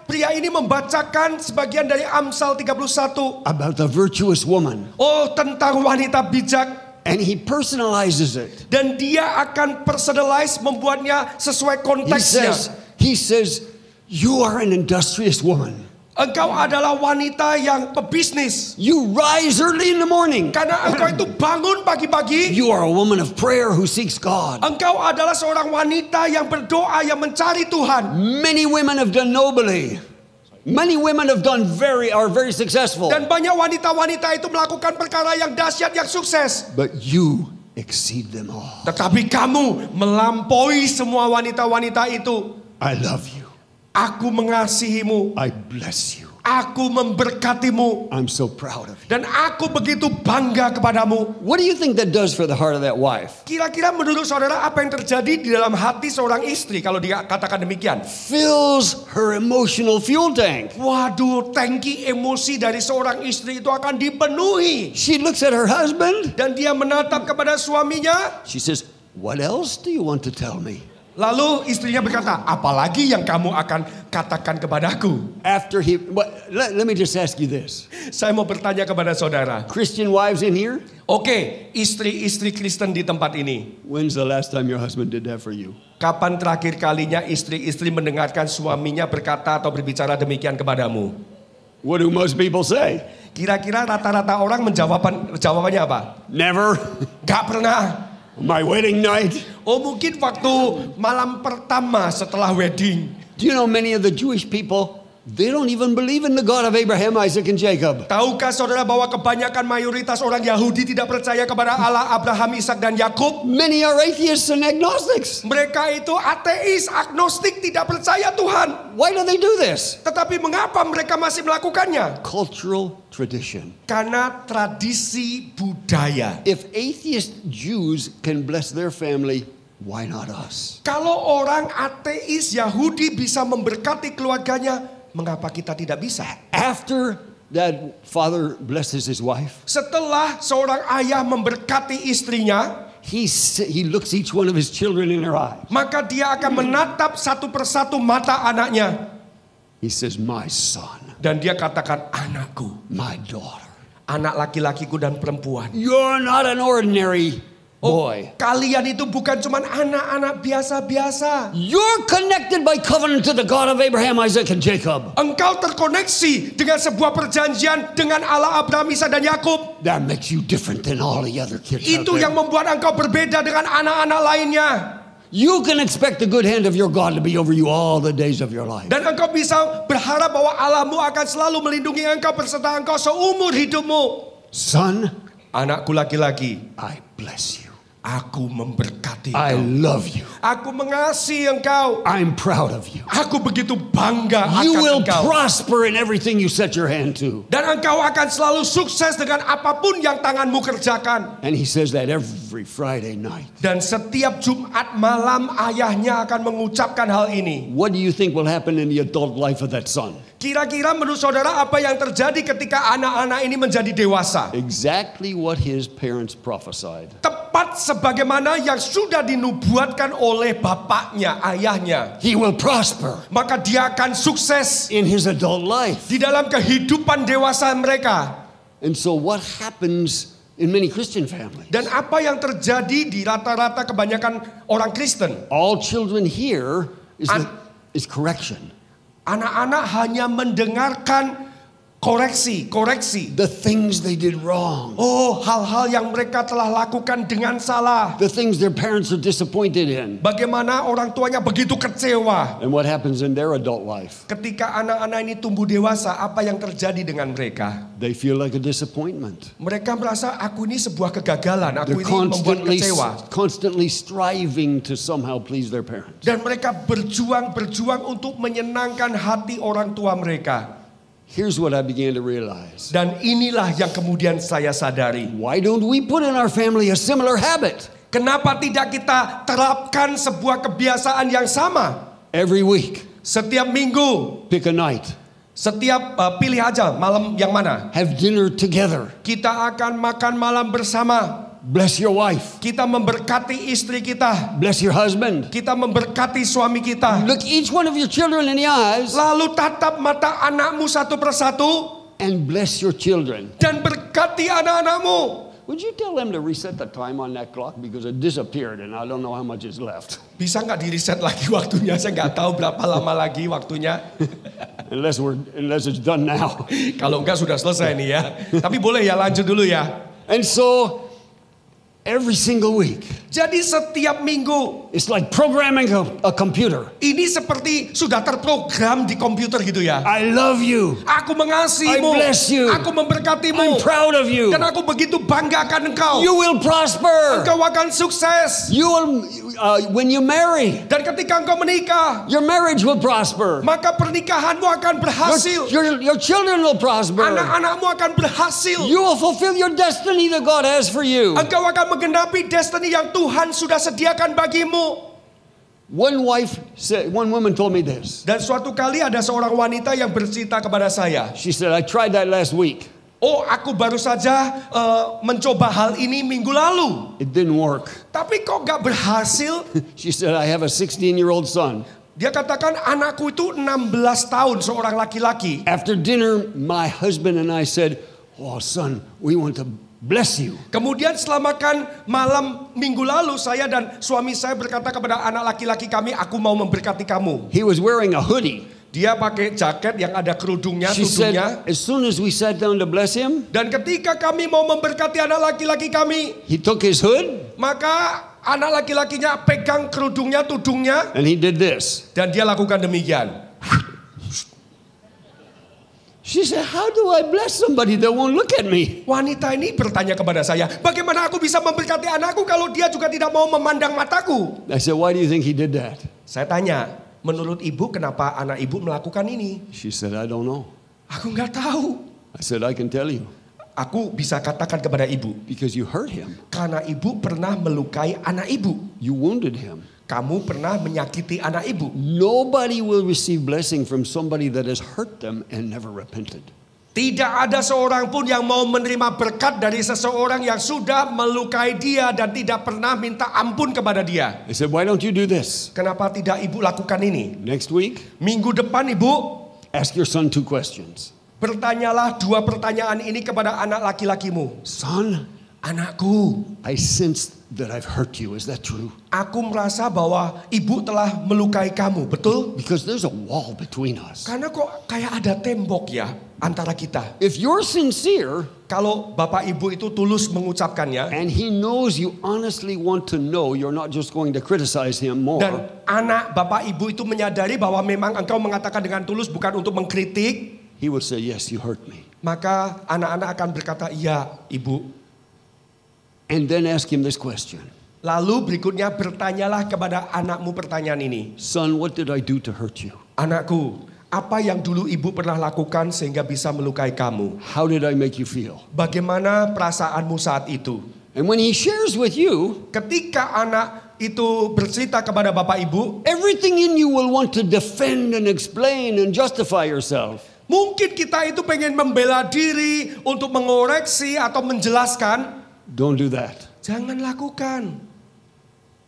Speaker 3: pria ini membacakan sebagian dari Amsal 31.
Speaker 2: about the virtuous woman.
Speaker 3: Oh, tentang wanita bijak.
Speaker 2: And he personalizes it.
Speaker 3: Dan dia akan personalize, membuatnya sesuai konteksnya.
Speaker 2: He says, you are an industrious woman.
Speaker 3: Engkau adalah wanita yang pebisnis.
Speaker 2: You rise early in the morning.
Speaker 3: Karena engkau itu bangun pagi-pagi.
Speaker 2: You are a woman of prayer who seeks God.
Speaker 3: Engkau adalah seorang wanita yang berdoa, yang mencari Tuhan.
Speaker 2: Many women have done nobly. Many women have done are very successful.
Speaker 3: Dan banyak wanita-wanita itu melakukan perkara yang dahsyat, yang sukses.
Speaker 2: But you exceed them all.
Speaker 3: Tetapi kamu melampaui semua wanita-wanita itu.
Speaker 2: I love you.
Speaker 3: Aku mengasihimu.
Speaker 2: I bless you.
Speaker 3: Aku memberkatimu.
Speaker 2: I'm so proud of you.
Speaker 3: Dan aku begitu bangga kepadamu.
Speaker 2: What do you think that does for the heart of that wife?
Speaker 3: Kira-kira menurut saudara apa yang terjadi di dalam hati seorang istri kalau dia katakan demikian?
Speaker 2: Fills her emotional fuel tank.
Speaker 3: Waduh, tangki emosi dari seorang istri itu akan dipenuhi.
Speaker 2: She looks at her husband.
Speaker 3: Dan dia menatap kepada suaminya.
Speaker 2: She says, what else do you want to tell me?
Speaker 3: Lalu istrinya berkata, apalagi yang kamu akan katakan kepadaku?
Speaker 2: After let me just ask you this.
Speaker 3: Saya mau bertanya kepada saudara.
Speaker 2: Christian wives in here?
Speaker 3: Oke, istri-istri Kristen di tempat ini.
Speaker 2: When's the last time your husband did that for you?
Speaker 3: Kapan terakhir kalinya istri-istri mendengarkan suaminya berkata atau berbicara demikian kepadamu?
Speaker 2: What do most people say?
Speaker 3: Kira-kira rata-rata orang jawabannya apa?
Speaker 2: Never.
Speaker 3: Gak pernah.
Speaker 2: My wedding night.
Speaker 3: Oh, mungkin waktu malam pertama setelah wedding.
Speaker 2: Do you know many of the Jewish people, They don't even believe in the God of Abraham, Isaac, and Jacob.
Speaker 3: Tahukah saudara bahwa kebanyakan mayoritas orang Yahudi tidak percaya kepada Allah Abraham, Ishak dan Yakub?
Speaker 2: Many are atheists and agnostics.
Speaker 3: Mereka itu ateis, agnostik, tidak percaya Tuhan.
Speaker 2: Why do they do this?
Speaker 3: Tetapi mengapa mereka masih melakukannya?
Speaker 2: Cultural tradition.
Speaker 3: Karena tradisi budaya.
Speaker 2: If atheist Jews can bless their family, why not us?
Speaker 3: Kalau orang ateis Yahudi bisa memberkati keluarganya, mengapa kita tidak bisa?
Speaker 2: After that father blesses his wife,
Speaker 3: Setelah seorang ayah memberkati istrinya,
Speaker 2: he looks each one of his children in her eyes.
Speaker 3: maka dia akan menatap satu persatu mata anaknya.
Speaker 2: He says, my son,
Speaker 3: Dan dia katakan, anakku,
Speaker 2: my daughter.
Speaker 3: anak laki-lakiku dan perempuan.
Speaker 2: You're not an ordinary boy.
Speaker 3: Kalian itu bukan cuma anak-anak biasa-biasa.
Speaker 2: You're connected by covenant to the God of Abraham, Isaac, and Jacob.
Speaker 3: Engkau terkoneksi dengan sebuah perjanjian dengan Allah Abraham, Ishak dan Yakub.
Speaker 2: That makes you different than all the other kids out
Speaker 3: Itu
Speaker 2: there.
Speaker 3: yang membuat engkau berbeda dengan anak-anak lainnya.
Speaker 2: You can expect the good hand of your God to be over you all the days of your life.
Speaker 3: Dan engkau bisa berharap bahwa Allahmu akan selalu melindungi engkau beserta engkau seumur hidupmu.
Speaker 2: Son,
Speaker 3: Anakku laki-laki,
Speaker 2: I bless you.
Speaker 3: aku memberkati
Speaker 2: I
Speaker 3: engkau.
Speaker 2: love you.
Speaker 3: Aku mengasihi engkau.
Speaker 2: I'm proud of you.
Speaker 3: Aku begitu bangga
Speaker 2: You
Speaker 3: akan
Speaker 2: will
Speaker 3: engkau.
Speaker 2: prosper in everything you set your hand to.
Speaker 3: Dan engkau akan selalu sukses dengan apapun yang tanganmu kerjakan.
Speaker 2: And he says that every Friday night.
Speaker 3: Dan setiap Jumat malam ayahnya akan mengucapkan hal ini.
Speaker 2: What do you think will happen in the adult life of that son?
Speaker 3: Kira-kira menurut saudara apa yang terjadi ketika anak-anak ini menjadi dewasa?
Speaker 2: Exactly what his parents prophesied.
Speaker 3: Tepat sebagaimana yang sudah dinubuatkan oleh bapaknya, ayahnya.
Speaker 2: He will prosper
Speaker 3: Maka dia akan sukses
Speaker 2: in his adult life.
Speaker 3: di dalam kehidupan dewasa mereka.
Speaker 2: And so what happens in many Christian families?
Speaker 3: Dan apa yang terjadi di rata-rata kebanyakan orang Kristen?
Speaker 2: All children hear is correction.
Speaker 3: Anak-anak hanya mendengarkan koreksi.
Speaker 2: The things they did wrong.
Speaker 3: Oh, hal-hal yang mereka telah lakukan dengan salah.
Speaker 2: The things their parents are disappointed in.
Speaker 3: Bagaimana orang tuanya begitu kecewa.
Speaker 2: And what happens in their adult life?
Speaker 3: Ketika anak-anak ini tumbuh dewasa, apa yang terjadi dengan mereka?
Speaker 2: They feel like a disappointment.
Speaker 3: Mereka merasa aku ini sebuah kegagalan, aku
Speaker 2: They're
Speaker 3: ini membuat kecewa.
Speaker 2: constantly striving to somehow please their parents.
Speaker 3: Dan mereka berjuang untuk menyenangkan hati orang tua mereka.
Speaker 2: Here's what I began to realize.
Speaker 3: Dan inilah yang kemudian saya sadari.
Speaker 2: Why don't we put in our family a similar habit?
Speaker 3: Kenapa tidak kita terapkan sebuah kebiasaan yang sama?
Speaker 2: Every week,
Speaker 3: Setiap minggu,
Speaker 2: pick a night.
Speaker 3: setiap pilih aja malam yang mana.
Speaker 2: Have dinner together.
Speaker 3: Kita akan makan malam bersama.
Speaker 2: Bless your wife.
Speaker 3: Kita memberkati istri kita.
Speaker 2: Bless your husband.
Speaker 3: Kita memberkati suami kita.
Speaker 2: Look each one of your children in the eyes
Speaker 3: Lalu tatap mata anakmu satu persatu.
Speaker 2: and bless your children.
Speaker 3: Dan berkati anak-anakmu.
Speaker 2: Would you tell them to reset the time on that clock because it disappeared and I don't know how much is left.
Speaker 3: Bisa nggak di reset lagi waktunya? Saya nggak tahu berapa lama lagi waktunya.
Speaker 2: Unless it's done now.
Speaker 3: Kalau enggak sudah selesai nih ya. Tapi boleh ya lanjut dulu ya.
Speaker 2: And so every single week,
Speaker 3: Jadi setiap minggu
Speaker 2: it's like programming a computer.
Speaker 3: ini seperti sudah terprogram di komputer gitu ya.
Speaker 2: I love you.
Speaker 3: Aku mengasihimu.
Speaker 2: I bless you.
Speaker 3: Aku memberkatimu.
Speaker 2: I'm proud of you.
Speaker 3: Dan aku begitu bangga akan engkau.
Speaker 2: You will prosper.
Speaker 3: Engkau akan sukses.
Speaker 2: You will, when you marry,
Speaker 3: Dan ketika engkau menikah,
Speaker 2: your marriage will prosper.
Speaker 3: maka pernikahanmu akan berhasil.
Speaker 2: Your children will prosper.
Speaker 3: Anak-anakmu akan berhasil.
Speaker 2: You will fulfill your destiny that God has for you.
Speaker 3: Engkau akan menggenapi destiny yang Tuhan sudah sediakan bagimu.
Speaker 2: One woman told me this.
Speaker 3: Dan suatu kali ada seorang wanita yang bercerita kepada saya.
Speaker 2: She said, I tried that last week.
Speaker 3: Oh, aku baru saja mencoba hal ini minggu lalu.
Speaker 2: It didn't work.
Speaker 3: Tapi kok gak berhasil?
Speaker 2: She said, I have a 16-year-old son.
Speaker 3: Dia katakan anakku itu 16 tahun, seorang laki-laki.
Speaker 2: After dinner, my husband and I said, oh son, we want to bless you.
Speaker 3: Kemudian setelah makan malam minggu lalu, saya dan suami saya berkata kepada anak laki-laki kami, aku mau memberkati kamu.
Speaker 2: He was wearing a hoodie.
Speaker 3: Dia pakai jaket yang ada kerudungnya,
Speaker 2: She said,
Speaker 3: tudungnya.
Speaker 2: as soon as we sat down to bless him,
Speaker 3: Dan ketika kami mau memberkati anak laki-laki kami,
Speaker 2: he took his hood
Speaker 3: maka anak laki-lakinya pegang kerudungnya, tudungnya,
Speaker 2: and he did this.
Speaker 3: dan dia lakukan demikian.
Speaker 2: She said, how do I bless somebody that won't look at me?
Speaker 3: Wanita ini bertanya kepada saya, bagaimana aku bisa memberkati anakku kalau dia juga tidak mau memandang mataku?
Speaker 2: I said, why do you think he did that?
Speaker 3: Saya tanya, menurut ibu kenapa anak ibu melakukan ini?
Speaker 2: She said, I don't know.
Speaker 3: Aku nggak tahu.
Speaker 2: I said, I can tell you.
Speaker 3: Aku bisa katakan kepada ibu,
Speaker 2: Because you hurt him.
Speaker 3: karena ibu pernah melukai anak ibu.
Speaker 2: You wounded him.
Speaker 3: Kamu pernah menyakiti anak ibu.
Speaker 2: Nobody will receive blessing from somebody that has hurt them and never repented.
Speaker 3: Tidak ada seorang pun yang mau menerima berkat dari seseorang yang sudah melukai dia dan tidak pernah minta ampun kepada dia.
Speaker 2: I said, why don't you do this?
Speaker 3: Kenapa tidak ibu lakukan ini?
Speaker 2: Next week,
Speaker 3: Minggu depan ibu,
Speaker 2: ask your son 2 questions.
Speaker 3: bertanyalah 2 pertanyaan ini kepada anak laki-lakimu.
Speaker 2: Son,
Speaker 3: Anakku,
Speaker 2: I sense that I've hurt you. Is that true?
Speaker 3: aku merasa bahwa ibu telah melukai kamu, betul?
Speaker 2: Because there's a wall between us.
Speaker 3: Karena kok kayak ada tembok ya antara kita.
Speaker 2: If you're sincere
Speaker 3: Kalau bapak ibu itu tulus mengucapkannya,
Speaker 2: and he knows you honestly want to know, you're not just going to criticize him more.
Speaker 3: dan anak bapak ibu itu menyadari bahwa memang engkau mengatakan dengan tulus bukan untuk mengkritik,
Speaker 2: He will say, yes, you hurt me.
Speaker 3: maka anak-anak akan berkata, iya ibu.
Speaker 2: And then ask him this question.
Speaker 3: Lalu berikutnya bertanyalah kepada anakmu pertanyaan ini.
Speaker 2: Son, what did I do to hurt you?
Speaker 3: Anakku, apa yang dulu ibu pernah lakukan sehingga bisa melukai kamu?
Speaker 2: How did I make you feel?
Speaker 3: Bagaimana perasaanmu saat itu?
Speaker 2: And when he shares with you,
Speaker 3: Ketika anak itu bercerita kepada bapak ibu,
Speaker 2: everything in you will want to defend and explain and justify yourself.
Speaker 3: mungkin kita itu pengen membela diri untuk mengoreksi atau menjelaskan.
Speaker 2: Don't do that.
Speaker 3: Jangan lakukan.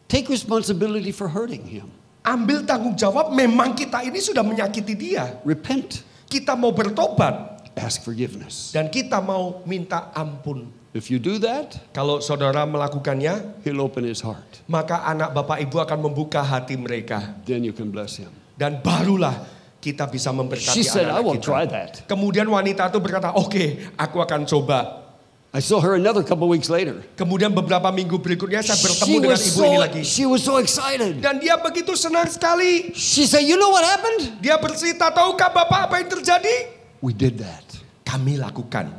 Speaker 2: Take responsibility for hurting him.
Speaker 3: Ambil tanggung jawab, memang kita ini sudah menyakiti dia.
Speaker 2: Repent.
Speaker 3: Kita mau bertobat
Speaker 2: Ask forgiveness.
Speaker 3: dan kita mau minta ampun.
Speaker 2: If you do that,
Speaker 3: Kalau saudara melakukannya,
Speaker 2: he'll open his heart.
Speaker 3: maka anak bapak ibu akan membuka hati mereka.
Speaker 2: Then you can bless him.
Speaker 3: Dan barulah kita bisa memberkati
Speaker 2: She said, I
Speaker 3: anak
Speaker 2: will
Speaker 3: kita.
Speaker 2: try that.
Speaker 3: Kemudian wanita itu berkata, oke, aku akan coba.
Speaker 2: I saw her another couple weeks later.
Speaker 3: Kemudian beberapa minggu berikutnya saya bertemu
Speaker 2: She
Speaker 3: dengan
Speaker 2: was
Speaker 3: ibu ini lagi.
Speaker 2: she was so excited.
Speaker 3: Dan dia begitu senang sekali.
Speaker 2: She said, you know what happened?
Speaker 3: Dia bercerita, tahukah bapak apa yang terjadi?
Speaker 2: We did that.
Speaker 3: Kami lakukan.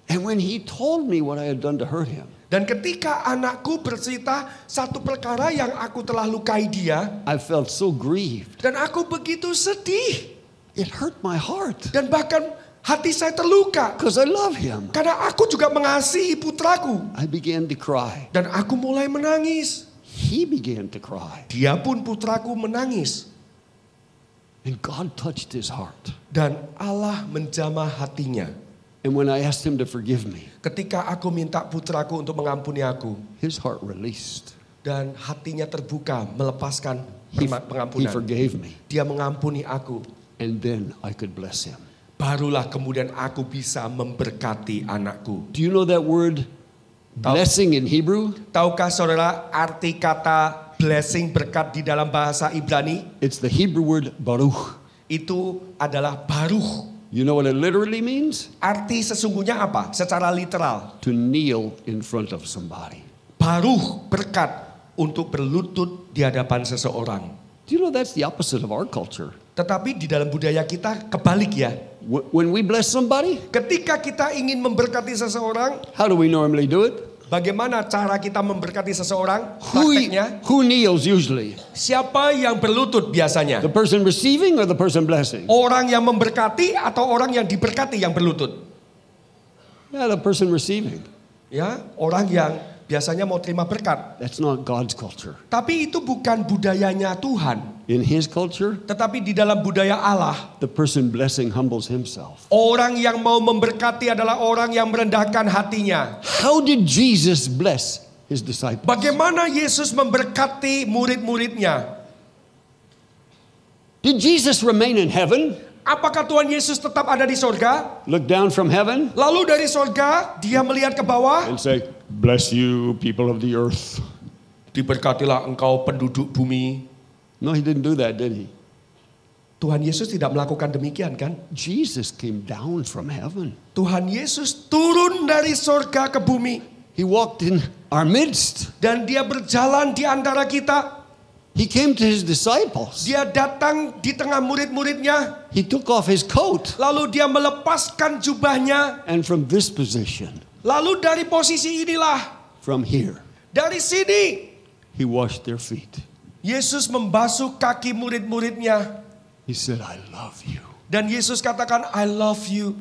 Speaker 2: And when he told me what I had done to hurt him,
Speaker 3: Dan ketika anakku bercerita satu perkara yang aku telah lukai dia,
Speaker 2: I felt so grieved.
Speaker 3: dan aku begitu sedih.
Speaker 2: It hurt my heart
Speaker 3: Dan bahkan hati saya terluka.
Speaker 2: because I love him.
Speaker 3: Karena aku juga mengasihi putraku.
Speaker 2: I began to cry.
Speaker 3: Dan aku mulai menangis.
Speaker 2: He began to cry.
Speaker 3: Dia pun putraku menangis.
Speaker 2: And God touched his heart.
Speaker 3: Dan Allah menjamah hatinya.
Speaker 2: And when I asked him to forgive me,
Speaker 3: Ketika aku minta putraku untuk mengampuni aku.
Speaker 2: his heart released.
Speaker 3: Dan hatinya terbuka melepaskan
Speaker 2: He
Speaker 3: pengampunan.
Speaker 2: forgave me.
Speaker 3: Dia mengampuni aku.
Speaker 2: And then I could bless him.
Speaker 3: Barulah kemudian aku bisa memberkati anakku.
Speaker 2: Do you know that word blessing in Hebrew?
Speaker 3: Tahukah saudara arti kata blessing, berkat di dalam bahasa Ibrani?
Speaker 2: It's the Hebrew word baruch.
Speaker 3: Itu adalah baruch.
Speaker 2: You know what it literally means?
Speaker 3: Arti sesungguhnya apa? Secara literal.
Speaker 2: To kneel in front of somebody.
Speaker 3: Baruch, berkat untuk berlutut di hadapan seseorang.
Speaker 2: Do you know that's the opposite of our culture?
Speaker 3: Tetapi di dalam budaya kita kebalik ya.
Speaker 2: When we bless somebody,
Speaker 3: Ketika kita ingin memberkati seseorang,
Speaker 2: how do we normally do it?
Speaker 3: bagaimana cara kita memberkati seseorang? Prakteknya,
Speaker 2: Who kneels usually?
Speaker 3: siapa yang berlutut biasanya?
Speaker 2: The person receiving or the person blessing?
Speaker 3: Orang yang memberkati atau orang yang diberkati yang berlutut?
Speaker 2: Yeah, the person receiving.
Speaker 3: Ya, orang yang biasanya mau terima berkat.
Speaker 2: That's not God's culture.
Speaker 3: Tapi itu bukan budayanya Tuhan.
Speaker 2: In his culture,
Speaker 3: Tetapi di dalam budaya Allah,
Speaker 2: the person blessing humbles himself.
Speaker 3: orang yang mau memberkati adalah orang yang merendahkan hatinya.
Speaker 2: How did Jesus bless his disciples?
Speaker 3: Bagaimana Yesus memberkati murid-muridnya?
Speaker 2: Did Jesus remain in heaven?
Speaker 3: Apakah Tuhan Yesus tetap ada di sorga?
Speaker 2: Look down from heaven
Speaker 3: Lalu dari sorga, dia melihat ke bawah.
Speaker 2: and say, bless you, people of the earth.
Speaker 3: Diberkatilah engkau penduduk bumi.
Speaker 2: No, he didn't do that, did he?
Speaker 3: Tuhan Yesus tidak melakukan demikian kan?
Speaker 2: Jesus came down from heaven.
Speaker 3: Tuhan Yesus turun dari sorga ke bumi.
Speaker 2: He walked in our midst.
Speaker 3: Dan dia berjalan di antara kita.
Speaker 2: He came to his disciples.
Speaker 3: Dia datang di tengah murid-muridnya.
Speaker 2: He took off his coat.
Speaker 3: Lalu dia melepaskan jubahnya.
Speaker 2: And from this position,
Speaker 3: Lalu dari posisi inilah,
Speaker 2: from here,
Speaker 3: dari sini,
Speaker 2: he washed their feet.
Speaker 3: Yesus membasuh kaki murid-muridnya.
Speaker 2: He said, I love you.
Speaker 3: Dan Yesus katakan, I love you.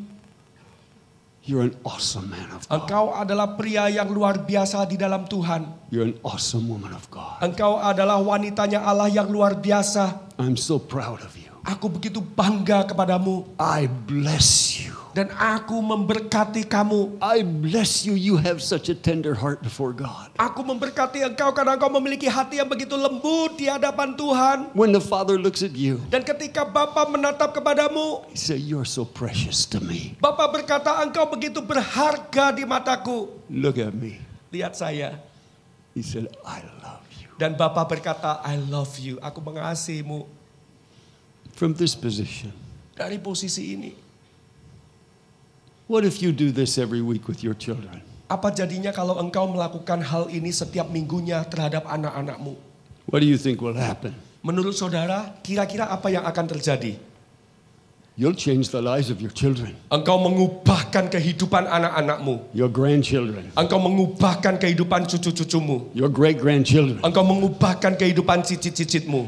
Speaker 2: You're an awesome man of God.
Speaker 3: Engkau adalah pria yang luar biasa di dalam Tuhan.
Speaker 2: You're an awesome woman of God.
Speaker 3: Engkau adalah wanitanya Allah yang luar biasa.
Speaker 2: I'm so proud of you.
Speaker 3: Aku begitu bangga kepadamu.
Speaker 2: I bless you.
Speaker 3: Dan aku memberkati kamu.
Speaker 2: I bless you. You have such a tender heart before God.
Speaker 3: Aku memberkati engkau karena engkau memiliki hati yang begitu lembut di hadapan Tuhan.
Speaker 2: When the Father looks at you,
Speaker 3: Dan ketika Bapa menatap kepadamu,
Speaker 2: he said, you're so precious to me.
Speaker 3: Bapa berkata, engkau begitu berharga di mataku.
Speaker 2: Look at me.
Speaker 3: Lihat saya.
Speaker 2: He said, I love you.
Speaker 3: Dan Bapa berkata, I love you. Aku mengasihimu.
Speaker 2: From this position,
Speaker 3: Dari posisi ini.
Speaker 2: what if you do this every week with your children?
Speaker 3: Apa jadinya kalau engkau melakukan hal ini setiap minggunya terhadap anak-anakmu?
Speaker 2: What do you think will happen?
Speaker 3: Menurut saudara, kira-kira apa yang akan terjadi?
Speaker 2: You'll change the lives of your children,
Speaker 3: Engkau mengubahkan kehidupan anak-anakmu.
Speaker 2: your grandchildren,
Speaker 3: Engkau mengubahkan kehidupan cucu-cucumu.
Speaker 2: your great-grandchildren.
Speaker 3: Engkau mengubahkan kehidupan cicit-cicitmu.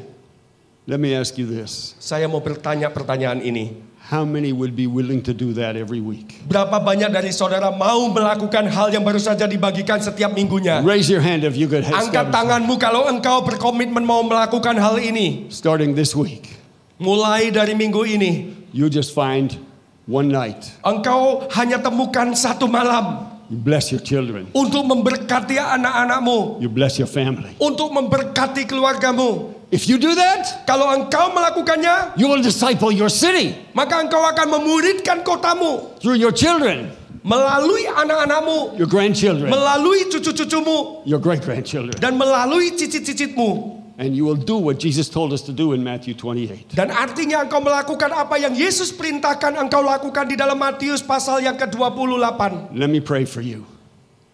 Speaker 2: Let me ask you this.
Speaker 3: Saya mau bertanya pertanyaan ini.
Speaker 2: How many would be willing to do that every week?
Speaker 3: Berapa banyak dari saudara mau melakukan hal yang baru saja dibagikan setiap minggunya?
Speaker 2: Raise your hand if you could.
Speaker 3: Angkat tanganmu kalau engkau berkomitmen mau melakukan hal ini.
Speaker 2: Starting this week,
Speaker 3: Mulai dari minggu ini,
Speaker 2: you just find one night.
Speaker 3: engkau hanya temukan satu malam
Speaker 2: You bless your children.
Speaker 3: untuk memberkati anak-anakmu,
Speaker 2: You bless your family.
Speaker 3: untuk memberkati keluargamu.
Speaker 2: If you do that,
Speaker 3: Kalau engkau melakukannya,
Speaker 2: you will disciple your city
Speaker 3: maka engkau akan memuridkan kotamu
Speaker 2: through your children,
Speaker 3: melalui anak-anakmu,
Speaker 2: your grandchildren,
Speaker 3: melalui cucu-cucumu,
Speaker 2: your great-grandchildren.
Speaker 3: dan melalui cicit-cicitmu.
Speaker 2: And you will do what Jesus told us to do in Matthew 28.
Speaker 3: Dan artinya engkau melakukan apa yang Yesus perintahkan engkau lakukan di dalam Matius pasal yang ke-28.
Speaker 2: Let me pray for you.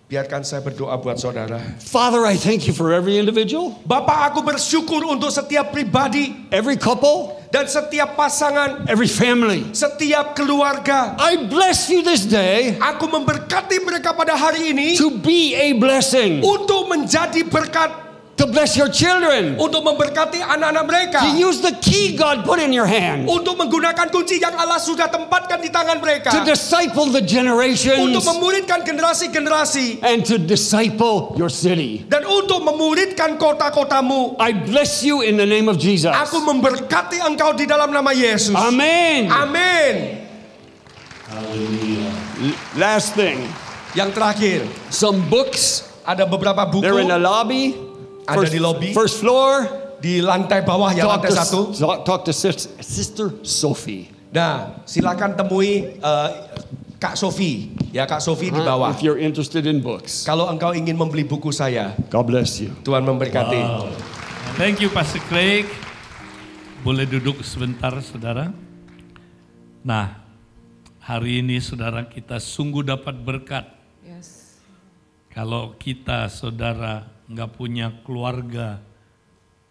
Speaker 3: Biarkan saya berdoa buat saudara.
Speaker 2: Father, I thank you for every individual,
Speaker 3: Bapak, aku bersyukur untuk setiap pribadi
Speaker 2: every couple,
Speaker 3: dan setiap pasangan,
Speaker 2: every family.
Speaker 3: setiap keluarga.
Speaker 2: I bless you this day
Speaker 3: Aku memberkati mereka pada hari ini
Speaker 2: to be a blessing,
Speaker 3: untuk menjadi berkat,
Speaker 2: to bless your children,
Speaker 3: untuk memberkati anak-anak mereka,
Speaker 2: to use the key God put in your hand,
Speaker 3: untuk menggunakan kunci yang Allah sudah tempatkan di tangan mereka,
Speaker 2: to disciple the generations,
Speaker 3: untuk memuridkan generasi-generasi,
Speaker 2: and to disciple your city.
Speaker 3: dan untuk memuridkan kota-kotamu.
Speaker 2: I bless you in the name of Jesus.
Speaker 3: Aku memberkati engkau di dalam nama Yesus.
Speaker 2: Amen.
Speaker 3: Amin.
Speaker 2: Last thing,
Speaker 3: Yang terakhir,
Speaker 2: some books,
Speaker 3: ada beberapa buku
Speaker 2: they're in the lobby,
Speaker 3: ada di lobby,
Speaker 2: first floor.
Speaker 3: di lantai bawah ya,
Speaker 2: Talk
Speaker 3: lantai 1.
Speaker 2: to Sister Sophie.
Speaker 3: Nah, silakan temui Kak Sofi, ya Kak Sofi di bawah.
Speaker 2: If you're interested in books.
Speaker 3: Kalau engkau ingin membeli buku saya,
Speaker 2: God bless you.
Speaker 3: Tuhan memberkati.
Speaker 1: Wow. Thank you Pastor Craig. Boleh duduk sebentar saudara. Nah, hari ini saudara kita sungguh dapat berkat.
Speaker 4: Yes.
Speaker 1: Kalau kita saudara nggak punya keluarga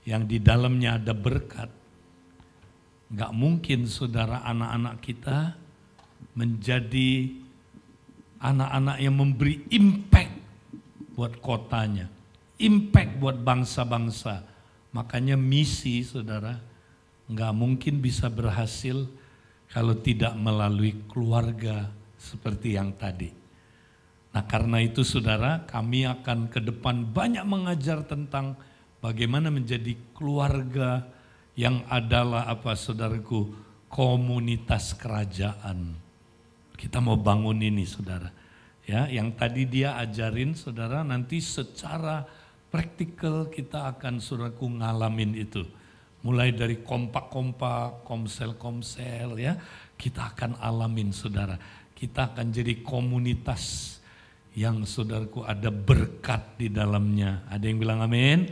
Speaker 1: yang di dalamnya ada berkat, nggak mungkin saudara anak-anak kita menjadi anak-anak yang memberi impact buat kotanya, impact buat bangsa-bangsa. Makanya misi saudara nggak mungkin bisa berhasil kalau tidak melalui keluarga seperti yang tadi. Nah karena itu saudara, kami akan ke depan banyak mengajar tentang bagaimana menjadi keluarga yang adalah apa saudaraku, komunitas kerajaan. Kita mau bangun ini saudara. Ya, yang tadi dia ajarin saudara, nanti secara praktikal kita akan saudaraku ngalamin itu. Mulai dari kompak-kompak, komsel-komsel ya, kita akan alamin saudara. Kita akan jadi komunitas yang saudaraku ada berkat di dalamnya. Ada yang bilang amin?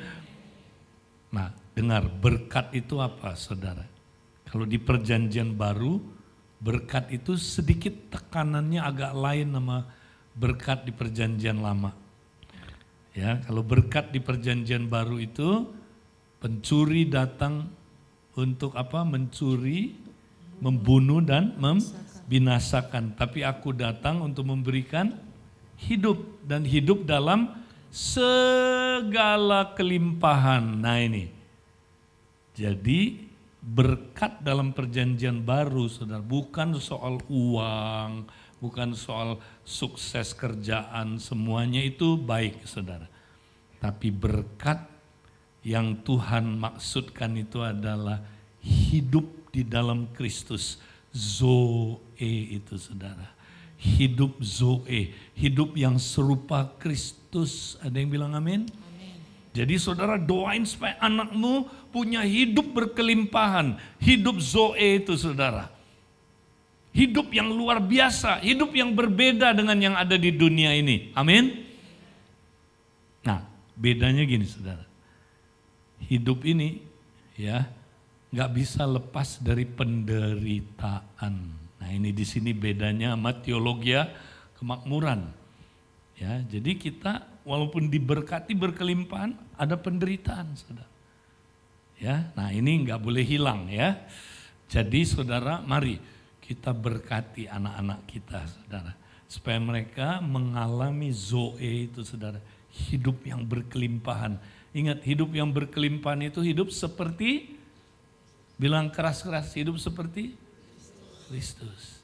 Speaker 1: Nah dengar, berkat itu apa saudara? Kalau di perjanjian baru, berkat itu sedikit tekanannya agak lain sama berkat di perjanjian lama. Ya, kalau berkat di perjanjian baru itu, pencuri datang untuk apa? Mencuri, membunuh dan membinasakan. Tapi aku datang untuk memberikan hidup, dan hidup dalam segala kelimpahan. Nah ini, jadi berkat dalam perjanjian baru, saudara, bukan soal uang, bukan soal sukses kerjaan, semuanya itu baik, saudara. Tapi berkat yang Tuhan maksudkan itu adalah hidup di dalam Kristus. Zoe itu, saudara. Hidup Zoe, hidup yang serupa Kristus. Ada yang bilang amin? Jadi saudara doain supaya anakmu punya hidup berkelimpahan. Hidup Zoe itu, saudara. Hidup yang luar biasa, hidup yang berbeda dengan yang ada di dunia ini. Amin? Nah, bedanya gini, saudara. Hidup ini ya nggak bisa lepas dari penderitaan. Nah, ini di sini bedanya sama teologi kemakmuran. Ya, jadi kita walaupun diberkati berkelimpahan, ada penderitaan, saudara. Ya, nah ini nggak boleh hilang ya. Jadi saudara, mari kita berkati anak-anak kita, saudara, supaya mereka mengalami Zoe itu, saudara, hidup yang berkelimpahan. Ingat, hidup yang berkelimpahan itu hidup seperti, bilang keras-keras, hidup seperti Kristus.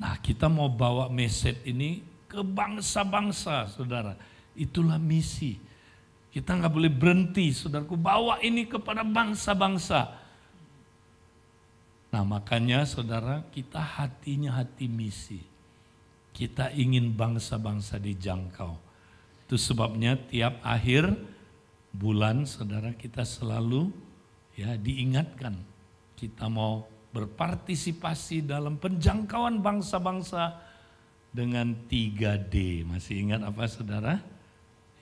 Speaker 1: Nah, kita mau bawa message ini ke bangsa-bangsa, saudara. Itulah misi. Kita nggak boleh berhenti, saudaraku, bawa ini kepada bangsa-bangsa. Nah, makanya saudara, kita hatinya hati misi. Kita ingin bangsa-bangsa dijangkau. Itu sebabnya tiap akhir bulan, saudara, kita selalu ya diingatkan. Kita mau berpartisipasi dalam penjangkauan bangsa-bangsa dengan 3D. Masih ingat apa, saudara?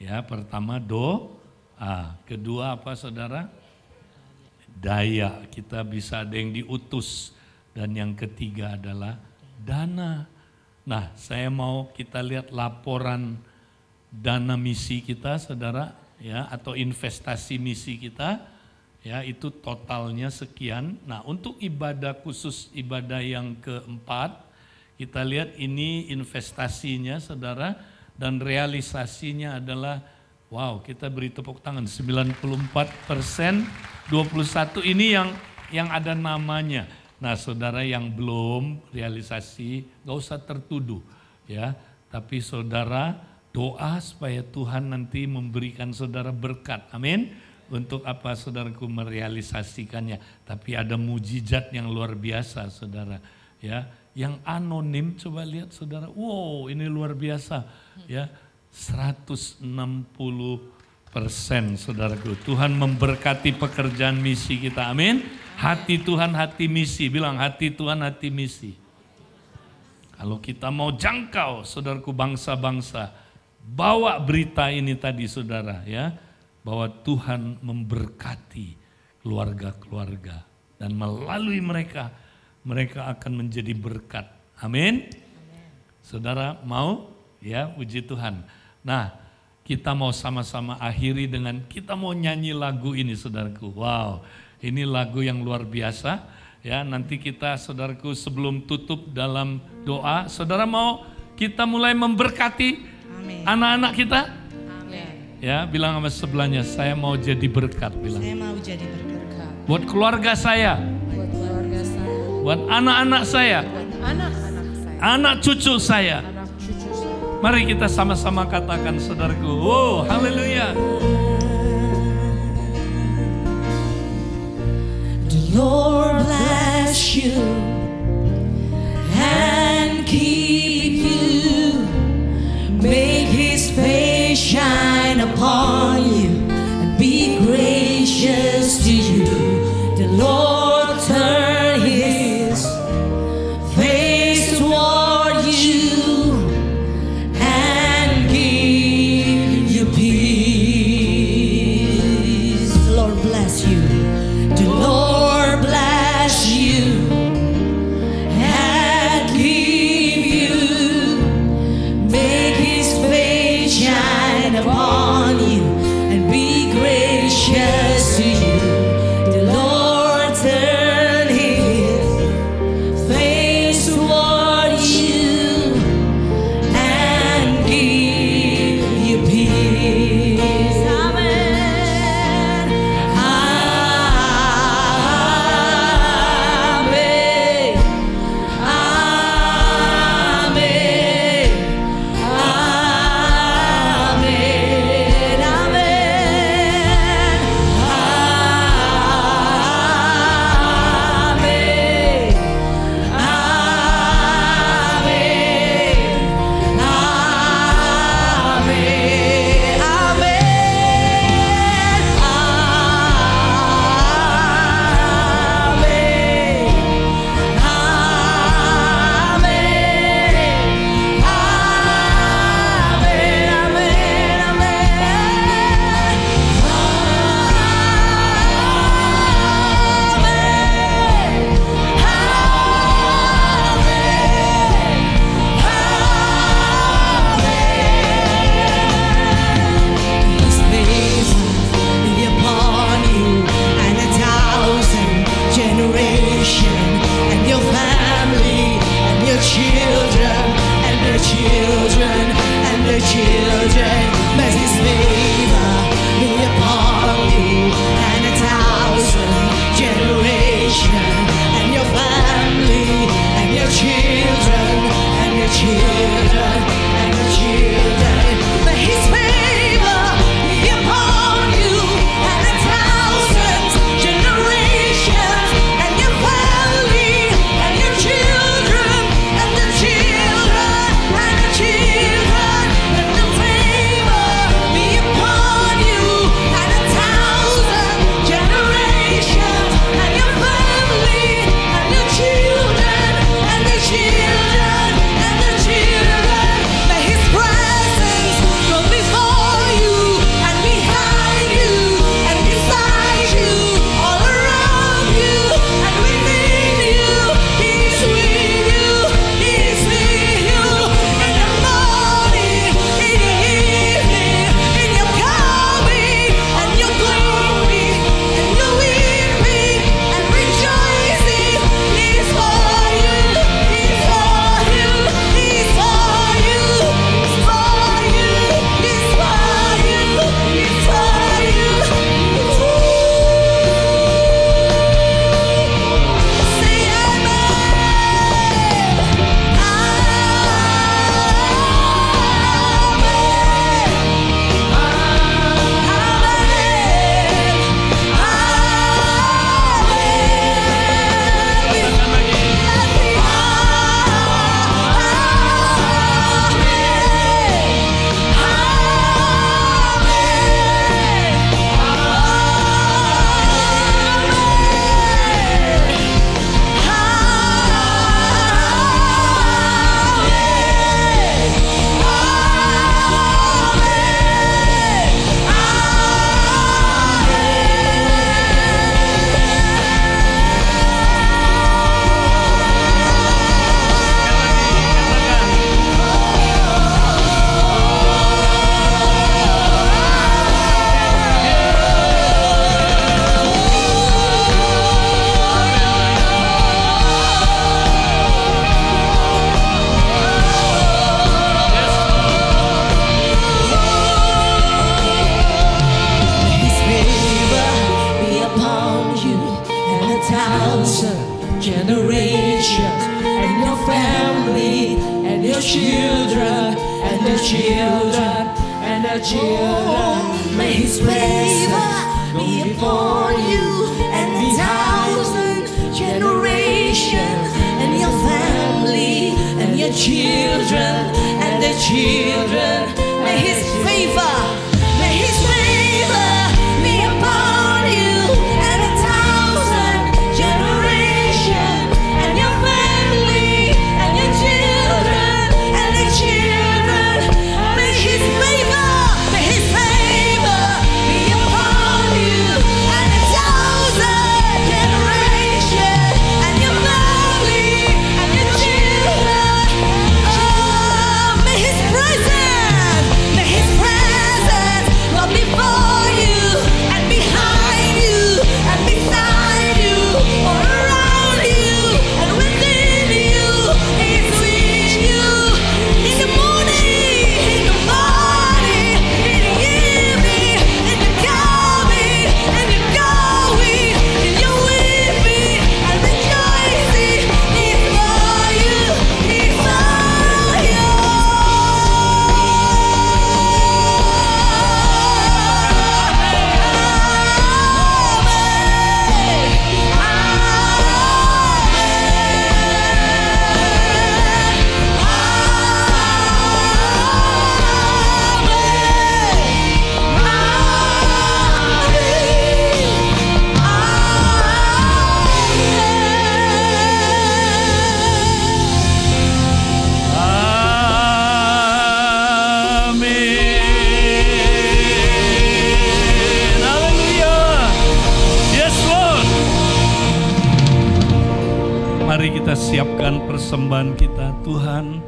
Speaker 1: Ya, pertama doa, kedua apa, saudara? Daya, kita bisa ada yang diutus, dan yang ketiga adalah dana. Nah, saya mau kita lihat laporan dana misi kita, saudara, ya, atau investasi misi kita. Ya, itu totalnya sekian. Nah, untuk ibadah khusus, ibadah yang keempat, kita lihat ini investasinya, saudara, dan realisasinya adalah, wow, kita beri tepuk tangan, 94%, 21 ini yang ada namanya. Nah, saudara yang belum realisasi, gak usah tertuduh, ya. Tapi saudara doa supaya Tuhan nanti memberikan saudara berkat, amin. Untuk apa, saudaraku, merealisasikannya. Tapi ada mujizat yang luar biasa, saudara. Ya, yang anonim, coba lihat, saudara. Wow, ini luar biasa. Ya, 160%, saudaraku. Tuhan memberkati pekerjaan misi kita, amin. Hati Tuhan, hati misi. Bilang, hati Tuhan, hati misi. Kalau kita mau jangkau, saudaraku, bangsa-bangsa, bawa berita ini tadi, saudara, ya. Bahwa Tuhan memberkati keluarga-keluarga, dan melalui mereka, mereka akan menjadi berkat. Amin. Saudara mau? Ya, puji Tuhan. Nah, kita mau sama-sama akhiri dengan kita mau nyanyi lagu ini, saudaraku. Wow, ini lagu yang luar biasa. Ya, nanti kita, saudaraku, sebelum tutup dalam doa, saudara mau kita mulai memberkati anak-anak kita? Ya, bilang sama sebelahnya, saya mau jadi berkat. Bilang.
Speaker 4: Saya mau jadi berkat.
Speaker 1: Buat keluarga saya.
Speaker 4: Buat keluarga saya.
Speaker 1: Buat anak-anak saya.
Speaker 4: Buat anak-anak saya.
Speaker 1: Anak cucu saya.
Speaker 4: Anak cucu saya.
Speaker 1: Mari kita sama-sama katakan, saudaraku. Wow, haleluya.
Speaker 4: The Lord bless you and keep you. Make His face shine upon you and be gracious to you. The Lord turn His face toward you and give you peace. The Lord bless you. The Lord bless you and keep you. Make His face shine upon you and be gracious to you. The Lord turn His children. May His favor be upon you and 1,000 generations, and your family, and your children, and your children, and your children. May His favor be upon you and 1,000 generations, and your family, and your children, and the children, and the children. Let the favor be upon you and 1,000 generations, and your family, and your children, and the children, and the children. May His presence go before you and behind you and beside you, all around you and within you. He's with you, He's with you in the morning, in the evening, in your coming and your going, and your weeping and rejoicing. He's for you, He's for you, He's for you, He's for you, He's for you, He's for you. Say His favor be upon you and 1,000 generations, and your family, and your children, and their children, and their children. May His favor be upon you and 1,000 generations, and your family, and your children, and their children. May His favor be upon you and 1,000 generations, and your family, and your children, and their children. May His favor be upon you and 1,000 generations, and your family, and your children. Oh, may His presence go before you and behind you and beside you, all around you and within you. He's with you in the morning, in the evening, in the coming and the going, in your weeping and rejoicing. He's for you, He's for you.
Speaker 1: Amin. Haleluya. Yes Lord. Mari kita siapkan persembahan kita. Tuhan,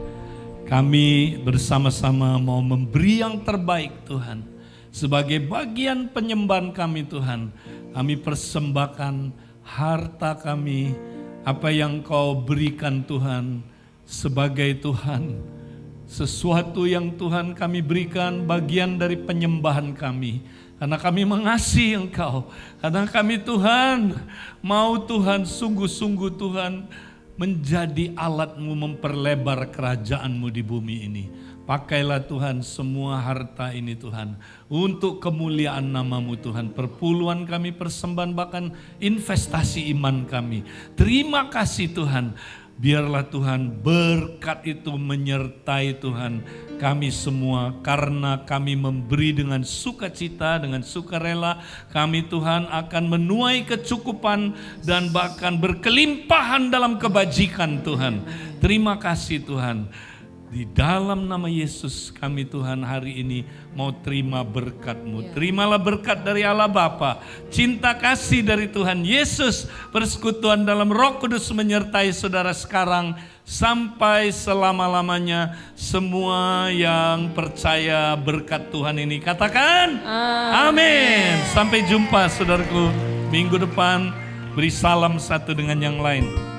Speaker 1: kami bersama-sama mau memberi yang terbaik Tuhan. Sebagai bagian penyembahan kami Tuhan, kami persembahkan harta kami, apa yang Kau berikan Tuhan, sebagai Tuhan, sesuatu yang Tuhan kami berikan bagian dari penyembahan kami. Karena kami mengasihi Engkau. Karena kami Tuhan, mau Tuhan sungguh-sungguh Tuhan menjadi alat-Mu memperlebar kerajaan-Mu di bumi ini. Pakailah Tuhan semua harta ini Tuhan, untuk kemuliaan nama-Mu Tuhan. Perpuluhan kami, persembahan, bahkan investasi iman kami. Terima kasih Tuhan. Biarlah Tuhan berkat itu menyertai Tuhan kami semua, karena kami memberi dengan sukacita, dengan sukarela. Kami Tuhan akan menuai kecukupan dan bahkan berkelimpahan dalam kebajikan Tuhan. Terima kasih Tuhan. Di dalam nama Yesus kami Tuhan hari ini mau terima berkat-Mu. Terimalah berkat dari Allah Bapa, cinta kasih dari Tuhan Yesus, persekutuan dalam Roh Kudus menyertai saudara sekarang sampai selama-lamanya. Semua yang percaya berkat Tuhan ini katakan amin. Sampai jumpa saudaraku minggu depan. Beri salam satu dengan yang lain.